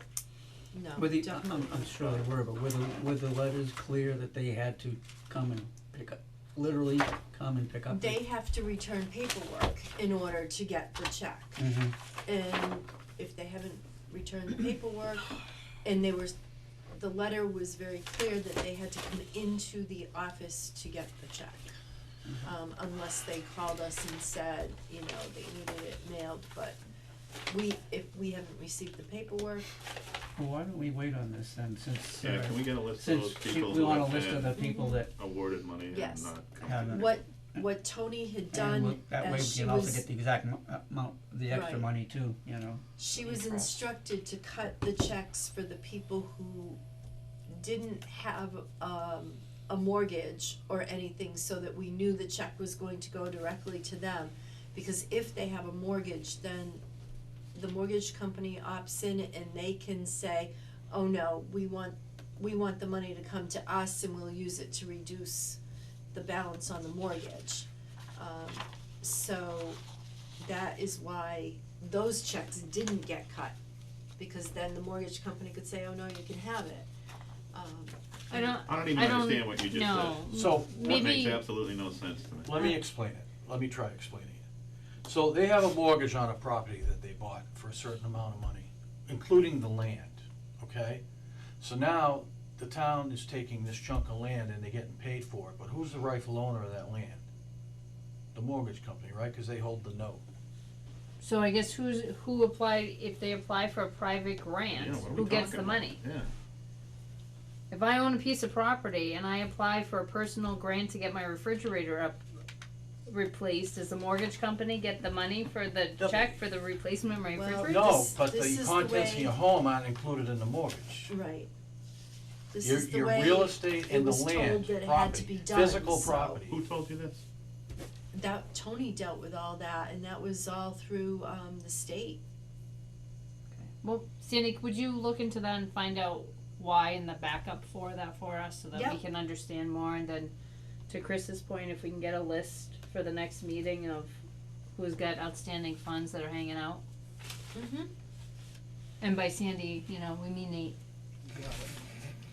No, Were the, definitely. I'm sure they were, but were the letters clear that they had to come and pick up, literally come and pick up? They have to return paperwork in order to get the check. Mhm. And if they haven't returned the paperwork, and the letter was very clear that they had to come into the office to get the check. Unless they called us and said, they needed it mailed, but if we haven't received the paperwork, Well, why don't we wait on this then, since, Yeah, can we get a list of those since people we who want a have list of the people that awarded money and Yes. not come haven't. what Tony had And done, that way we as she can also was, get the exact amount, the extra Right. money too, she was Interest. instructed to cut the checks for the people who didn't have, a mortgage or anything, so that we knew the check was going to go directly to them. Because if they have a mortgage, then the mortgage company opts in and they can say, oh no, we want the money to come to us and we'll use it to reduce the balance on the mortgage. So that is why those checks didn't get cut, because then the mortgage company could say, oh no, you can have it. I don't, I don't even I don't understand what you just know. said. So, That Maybe, makes absolutely no sense to me. let me explain it, let me try explaining it. So they have a mortgage on a property that they bought for a certain amount of money, including the land, okay? So now, the town is taking this chunk of land and they're getting paid for it, but who's the rightful owner of that land? The mortgage company, right, cause they hold the note. so I guess who applied, if they apply for a private grant, Yeah, what are we who gets talking the about? money? Yeah. If I own a piece of property and I apply for a personal grant to get my refrigerator replaced, does the mortgage company get the money for the The- check for the replacement of my Well, refrigerator? No, This- but this the is the contents of way- your home aren't included in the mortgage. Right. This Your, is the your way real estate it and the was told land, that it had to property, be done, physical so- property. Who told you this? that Tony dealt with all that, and that was all through, the state. Well, Sandy, would you look into that and find out why and the backup for that for us, so that we Yep. can understand more, and then to Chris's point, if we can get a list for the next meeting of who's got outstanding funds that are hanging out. Mm-hmm. And by Sandy, we mean Nate.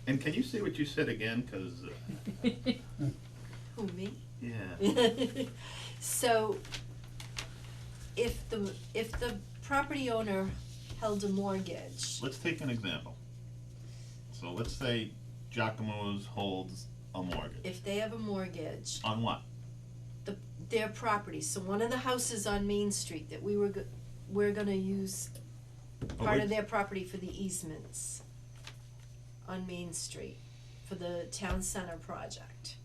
And can you say what you said again, cause, Who, me? yeah. So, if the property owner held a mortgage, Let's take an example. So let's say Giacomo's holds a mortgage. if they have a mortgage, On what? their property, so one of the houses on Main Street that we're gonna use part of their property for the easements on Main Street for the town center project.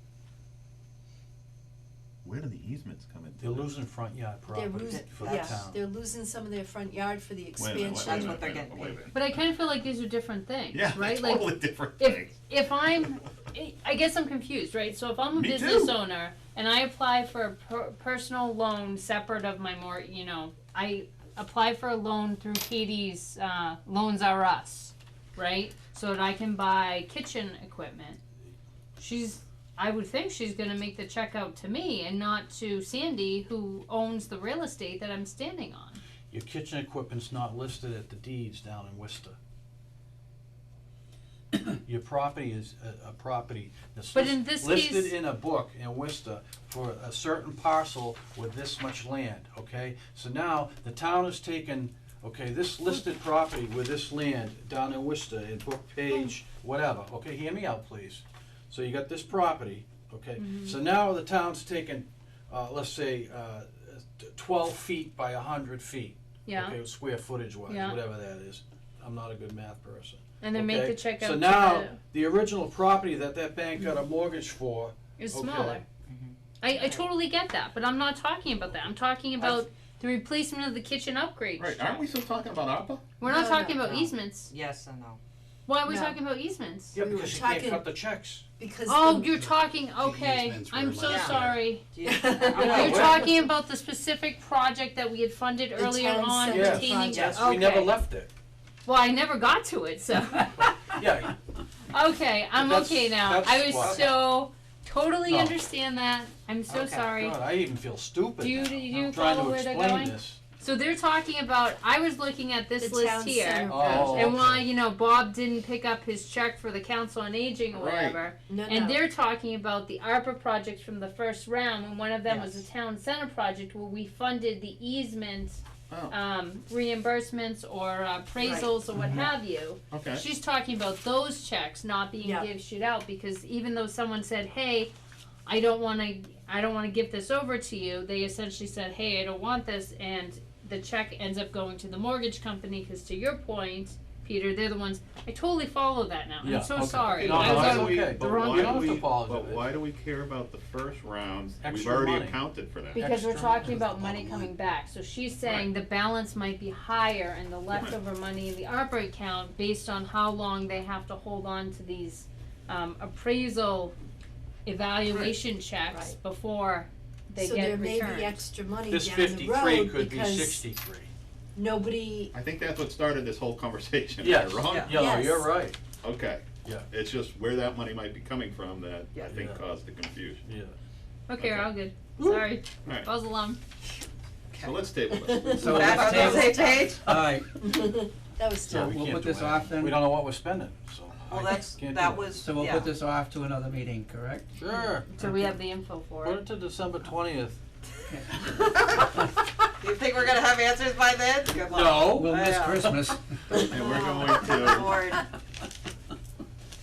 Where do the easements come into? They're this? losing front yard They're property losing, for the yeah, town. they're losing some of their front yard for the Wait a minute, expansion. That's what they're getting wait a minute. But I kinda feel like these are different things, Yeah, right? they're Like, totally different if things. if I guess I'm confused, right? So if I'm a Me business too. owner and I apply for a personal loan separate of my I apply for a loan through Katie's Loans R Us, right? So that I can buy kitchen equipment. I would think she's gonna make the check out to me and not to Sandy, who owns the real estate that I'm standing on. Your kitchen equipment's not listed at the deeds down in Worcester. Your property is a property that's But in this listed case- in a book in Worcester for a certain parcel with this much land, okay? So now, the town has taken, okay, this listed property with this land down in Worcester, in book page, whatever, okay, hear me out, please. So you got this property, okay? So now the town's taken, let's say, 12 feet by 100 feet. Yeah. Okay, square footage wise, Yeah. whatever that is. I'm not a good math person. And then make Okay? the check out So to now, the original property that bank got a mortgage for, is okay. smaller. I totally get that, but I'm not talking about that. I'm talking about the replacement of the kitchen upgrade. Right, check. aren't we still talking about ARPA? We're not No, talking no, about no. easements. Yes and no. Why are we No. talking about easements? yeah, We were because you can't talking- cut the checks. Because Oh, the- you're talking, okay, easements were I'm so last year. sorry. Do you- You're what? talking about the specific project that we had funded The earlier town on, center Yes. retaining, Yes. okay. We never left it. Well, I never got to it, so, Yeah, okay, I'm That's- okay now. that's I was what- so, totally No. understand that, I'm so Okay. sorry. God, I even feel stupid Do you- now. do you I'm trying follow to where they're explain going? this. So they're talking about, I was looking at this the list town here. center Oh, project. And why, okay. you know, Bob didn't pick up his check for the council on aging or Right. whatever. No, And no. they're talking about the ARPA projects from the first round, and one of them was Yes. the town center project where we funded the easement, Oh, reimbursements or appraisals or what have you. okay. She's talking about those checks not being Yeah. shit out, because even though someone said, hey, I don't wanna give this over to you, they essentially said, hey, I don't want this, and the check ends up going to the mortgage company, cause to your point, Peter, they're the ones, I totally follow that now, Yeah, I'm so okay. sorry. No, I no, was that's on okay. the But wrong You why don't do have to we, apologize. but why do we care about the first rounds? We've Extra already money. accounted for that. Because we're Extra talking is about the money bottom coming line. back, so she's saying the balance might be higher and the leftover money in the ARPA account based on how long they have to hold on to these, appraisal evaluation checks Right. before they So get there may returned. be extra money This down the 53 road could be because 63. nobody, I think that's what started this whole conversation, am I Yes, wrong? Yeah. yeah, no, Yes. you're right, Okay. Yeah. It's just where that money might be coming from that Yeah. I think Yeah. caused the confusion. yeah. Okay, we're Okay. all good, sorry, Alright, false alarm. so let's table this. So Back let's on the table, same page? alright, that was Yeah, tough. we we'll can't put do this off anything. then. We don't know what we're spending, so. Well, I that's, can't do that it. was, So we'll yeah. put this off to another meeting, correct? Sure, So we have the info for put it. it to December 20th. You think we're gonna have answers by then? Good luck. No. We'll miss Yeah. Christmas. And we're going Good to, Lord.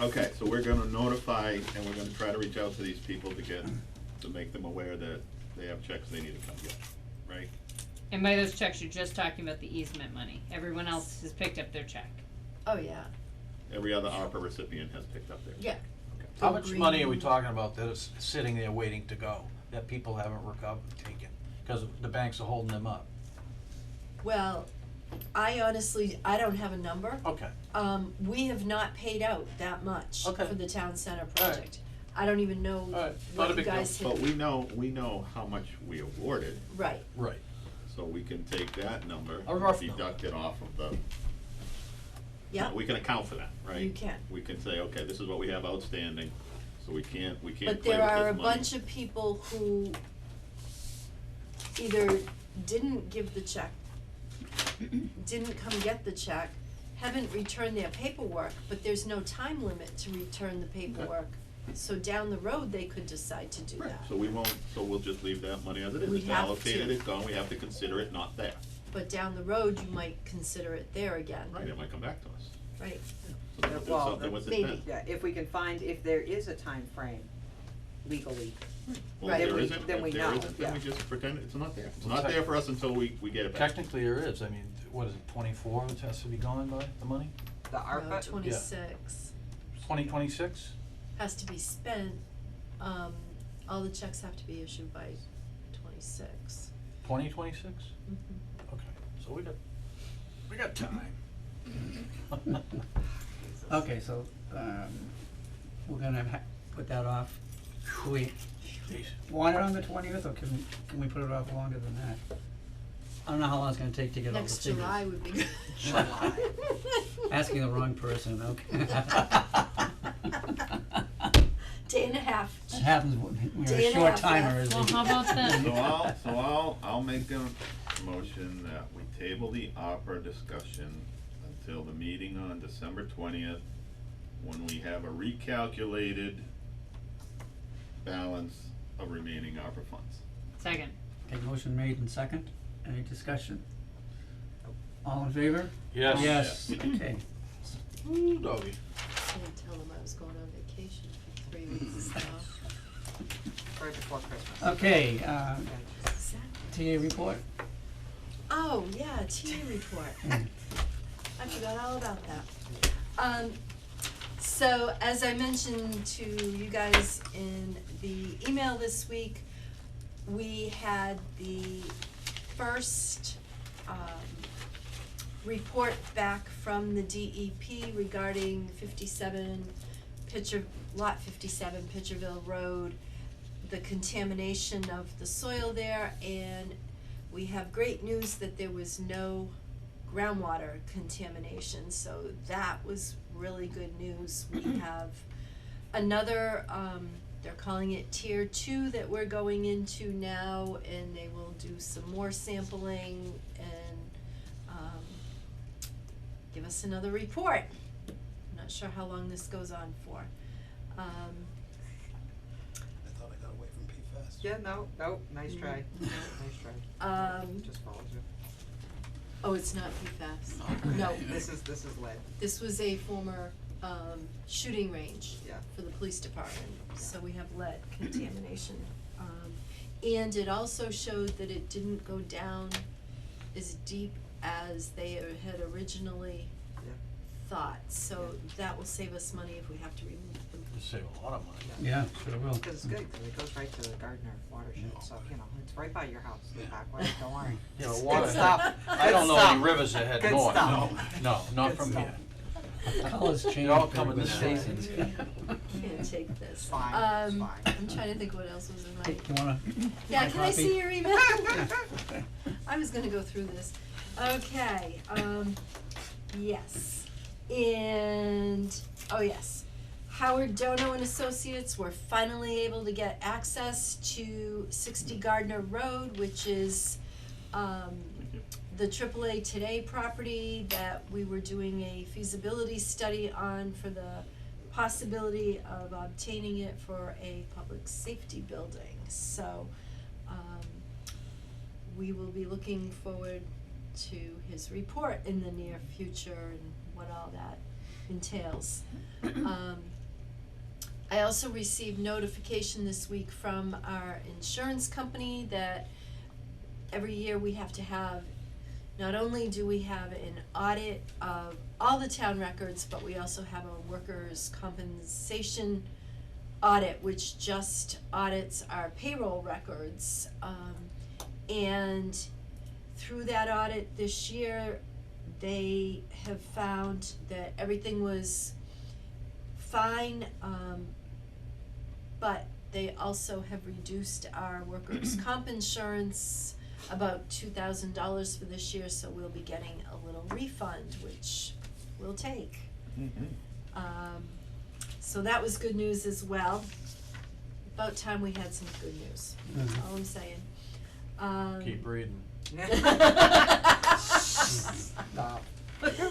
okay, so we're gonna notify and we're gonna try to reach out to these people to make them aware that they have checks they need to come get, right? And by those checks, you're just talking about the easement money, everyone else has picked up their check. Oh, yeah. Every other ARPA recipient has picked up their check. Yeah. How much Green. money are we talking about that is sitting there waiting to go, that people haven't recovered, taken? Because the banks are holding them up. Well, I honestly, I don't have a number. Okay, We have not paid out that much Okay. for the town center right. project. I don't even know Alright, not what a you big deal. guys have, But we know how much we awarded, right, right. so we can take that number, A rough deduct it off of the, yeah, we can account for that, right? you can. We can say, okay, this is what we have outstanding, so we can't play with this But there are a money. bunch of people who either didn't give the check, didn't come get the check, haven't returned their paperwork, but there's no time limit to return the paperwork. So down the road, they could decide to do Right, that. so we won't, so we'll just leave that money as it is, We it's have allocated, to. it's gone, we have to consider it not there, But down the road, you might consider it there again, right, it might come back to us. right? So we'll do Well, something with it maybe. then. Yeah, if we can find, if there is a time frame legally. Well, Right. if Then there we- isn't, then we if there know, isn't, then we yeah. just pretend it's not there. It's Well, not tech- there for us until we get it back. Technically there is, I mean, what is it, 24 that has to be gone by, the money? The ARPA, 26 2026? has to be spent, all the checks have to be issued by 26. 2026? Mhm. Okay, so we got time. Okay, so, we're gonna put that off. Do we Jeez. want it on the 20th, or can we put it off longer than that? I don't know how long it's gonna take to get all the Next figures. July would be good. July. Asking the wrong person, okay. Day and a half. It happens when you're Day a and a short half timer, left. is Well, it? how about then? I'll make a motion that we table the opera discussion until the meeting on December 20th when we have a recalculated balance of remaining ARPA funds. Second. Okay, motion made and second, any discussion? All in favor? Yes. Yes, okay. Ooh, doggy. Didn't tell them I was going on vacation for 3 weeks, so. Right before Christmas. Okay, Is that- TA report? Oh, yeah, TA report. I forgot all about that. So as I mentioned to you guys in the email this week, we had the first, report back from the DEP regarding 57 Lot 57 Pitcherville Road, the contamination of the soil there, and we have great news that there was no groundwater contamination, so that was really good news. We have another, they're calling it tier 2 that we're going into now, and they will do some more sampling and give us another report. I'm not sure how long this goes on for. I thought I got away from PFAS. Yeah, no, nice try, nice try. Just follows you. Oh, it's not PFAS. No, This is lead. this was a former shooting range Yeah. for the police department, so we have lead contamination. And it also showed that it didn't go down as deep as they had originally Yeah. thought, so that will save us money if we have to remove them. You save a lot of money. Yeah, sure will. Because it's good, because it goes right to the Gardner watershed, so, you know, it's right by your house, the back way, don't worry. You know, Good water, stuff. I don't know Good any stuff. rivers that head Good north, no, stuff. no, not Good from stuff. here. Colors change. They all come in pretty the quick. seasons. Can't take this. It's fine, it's fine. I'm trying to think what else was in my. Hey, you wanna? Yeah, my can I copy? see your email? I was gonna go through this. Okay, yes. And, oh yes. Howard Dono and Associates were finally able to get access to 60 Gardner Road, which is, Thank you. the AAA Today property that we were doing a feasibility study on for the possibility of obtaining it for a public safety building. So, we will be looking forward to his report in the near future and what all that entails. I also received notification this week from our insurance company that every year we have to have, not only do we have an audit of all the town records, but we also have a workers' compensation audit, which just audits our payroll records. And through that audit this year, they have found that everything was fine, but they also have reduced our workers' comp insurance about $2,000 for this year, so we'll be getting a little refund, which we'll take. So that was good news as well. About time we had some good news, that's all I'm saying. Keep reading. Stop.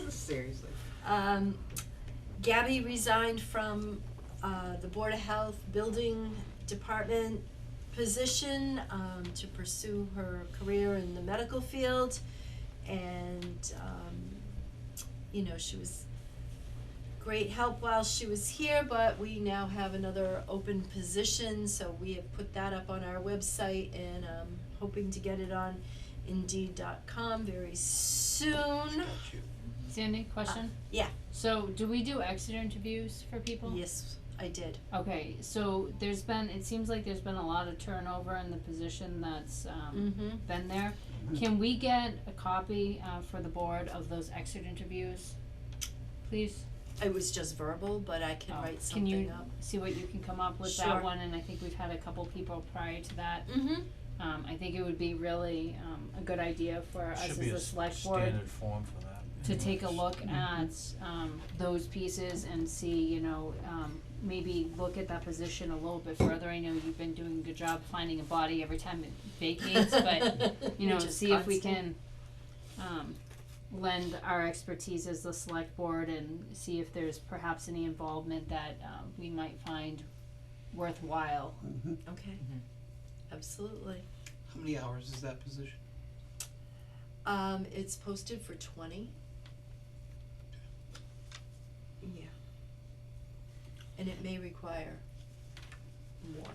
Seriously. Gabby resigned from the Board of Health Building Department position to pursue her career in the medical field, and you know, she was great help while she was here, but we now have another open position, so we have put that up on our website, and hoping to get it on Indeed.com very soon. Sandy, question? Yeah. So, do we do exit interviews for people? Yes, I did. Okay, so it seems like there's been a lot of turnover in the position that's, been there. Can we get a copy, for the board of those exit interviews, please? It was just verbal, but I can write Can something you up. see what you can come up with Sure. that one, and I think we've had a couple people prior to that. I think it would be really, a good idea for us Should as be a a select board standard form for that. to take a look at, those pieces and see, you know, maybe look at that position a little bit further. I know you've been doing a good job finding a body every time it vacates, but, you know, Which is see if we constant. can, lend our expertise as the select board and see if there's perhaps any involvement that we might find worthwhile. Okay, absolutely. How many hours is that position? It's posted for 20. Yeah. And it may require more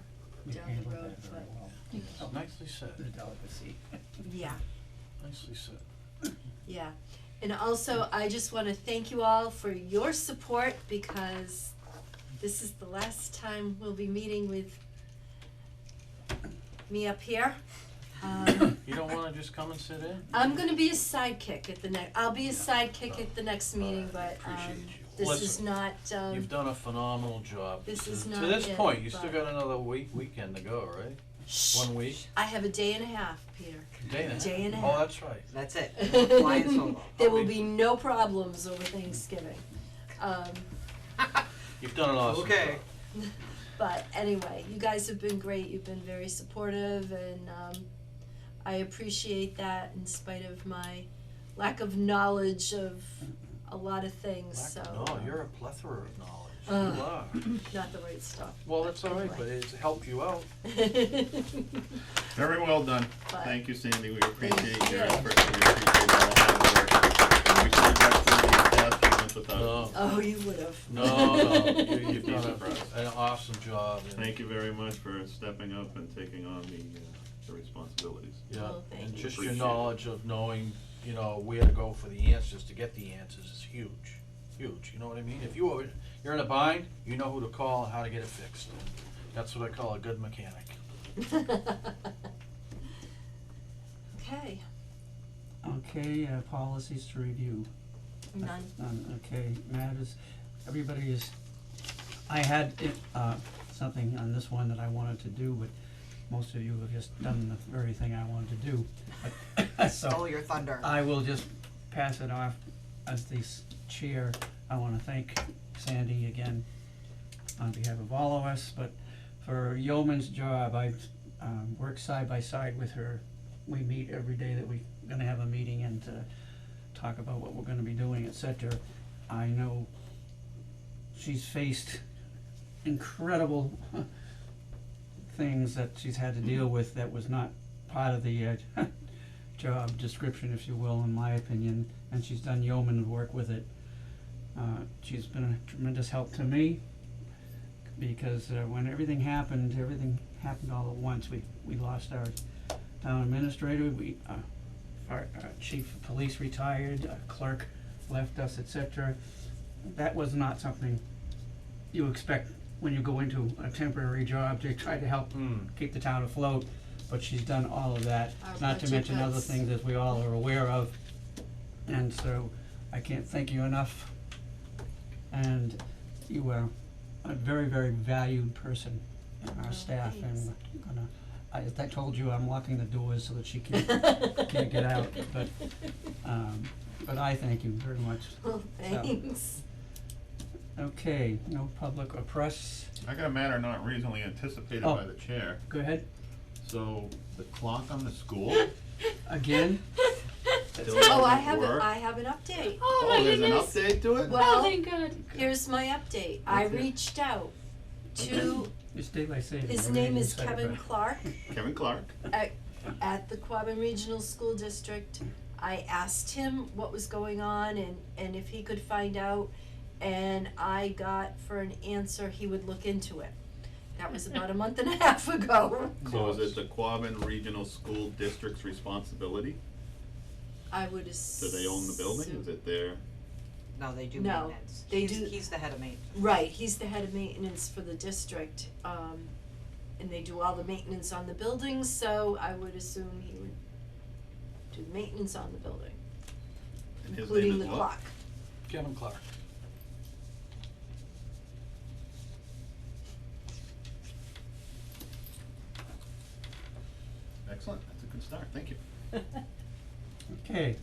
We down handled the road, that very but, well. Nicely said, The delicacy. yeah. nicely said. Yeah, and also I just wanna thank you all for your support because this is the last time we'll be meeting with me up here. You don't wanna just come and sit in? I'm gonna be a sidekick at the I'll be a sidekick at the next meeting, but Appreciate you. this is Listen, not, You've done a phenomenal job. this is To not this it, point, you still but- got another weekend to go, right? shh, 1 week? I have a day and a half, Peter. Day and a half? Day and a Oh, half. that's right. That's it. Flying solo. There will be no problems over Thanksgiving. You've done an awesome job. Okay. But anyway, you guys have been great, you've been very supportive, and I appreciate that in spite of my lack of knowledge of a lot of things, so. No, you're a plethora of knowledge. Ugh. You are. Not the right stuff. Well, that's all right, Anyway. but it's helped you out. Very well done. But- Thank you, Sandy. We appreciate Thank your you. efforts. We appreciate all the hard work. We should have got through these past few months without No. you. Oh, you would've. No, you've Be done surprised. an awesome job. And, Thank you very much for stepping up and taking on the responsibilities. yeah, Well, thank and you. just your Appreciate it. knowledge of knowing, where to go for the answers, to get the answers is huge. Huge, you know what I mean? If you're in a bind, you know who to call and how to get it fixed. That's what I call a good mechanic. Okay, Okay, policies to review. none. Okay, matters, everybody is, I had something on this one that I wanted to do, but most of you have just done the very thing I wanted to do. But, Stole so, your thunder. I will just pass it off as the chair. I wanna thank Sandy again on behalf of all of us, but for Yeoman's job, I've worked side by side with her. We meet every day that we're gonna have a meeting and talk about what we're gonna be doing, et cetera. I know she's faced incredible things that she's had to deal with that was not part of the job description, if you will, in my opinion, and she's done yeoman work with it. She's been a tremendous help to me because when everything happened all at once. We lost our town administrator, our chief of police retired, our clerk left us, et cetera. That was not something you expect when you go into a temporary job to try to help keep the town afloat, but she's done all of that, Our not to budget mention other cuts. things as we all are aware of. And so, I can't thank you enough. And you are a very, very valued person in our staff, thanks. and I'm gonna, as I told you, I'm locking the doors so that she can't get out, but I thank you very much. Well, thanks. Okay, no public or press, I got a matter not reasonably anticipated Oh. by the chair. go ahead, So, the clock on the school, again, still Oh, I doesn't work? have an update. Oh my there's an goodness. update to it? Well- Oh, thank God. Here's my update. I Okay. reached out to, just did I say it? his Everything name you is said, Kevin but- Clark Kevin Clark. at the Quabbin Regional School District. I asked him what was going on and if he could find out, and I got for an answer he would look into it. That was about a month and a half ago. So is it the Quabbin Regional School District's responsibility? I would Do assume. they own the building? Is it their? No, they do No, maintenance. they do- He's the head of maintenance. Right, he's the head of maintenance for the district, and they do all the maintenance on the buildings, so I would assume he would do the maintenance on the building, And his including name the is what? clock. Kevin Clark. Excellent, that's a good start, thank you. Okay,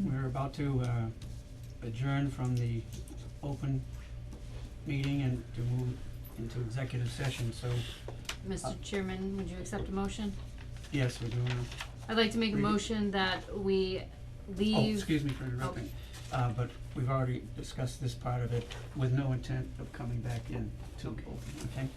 we're about to adjourn from the open meeting and to move into executive session, so Mr. Chairman, would you accept a motion? yes, we're doing I'd like to make a Read it. motion that we Oh, leave, excuse me for interrupting, but we've already discussed this part of it with no intent of coming back in to open, okay?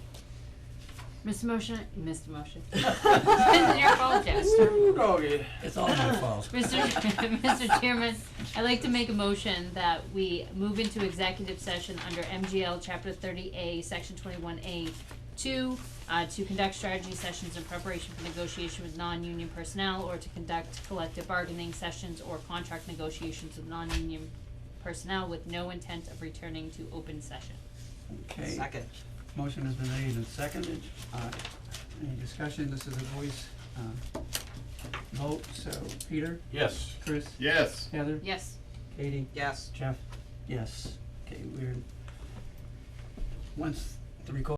Mr. Motion, It's your fault, Jester. It's all my fault. Mr. Chairman, I'd like to make a motion that we move into executive session under MGL Chapter 30A, Section 21A, to conduct strategy sessions in preparation for negotiation with non-union personnel, or to conduct collective bargaining sessions or contract negotiations with non-union personnel with no intent of returning to open session. Okay. Second. Motion has been made and seconded. Any discussion? This is a voice, vote, so Peter, Yes. Chris, Yes. Heather, Yes. Katie, Yes. Jeff, yes. Okay, once the record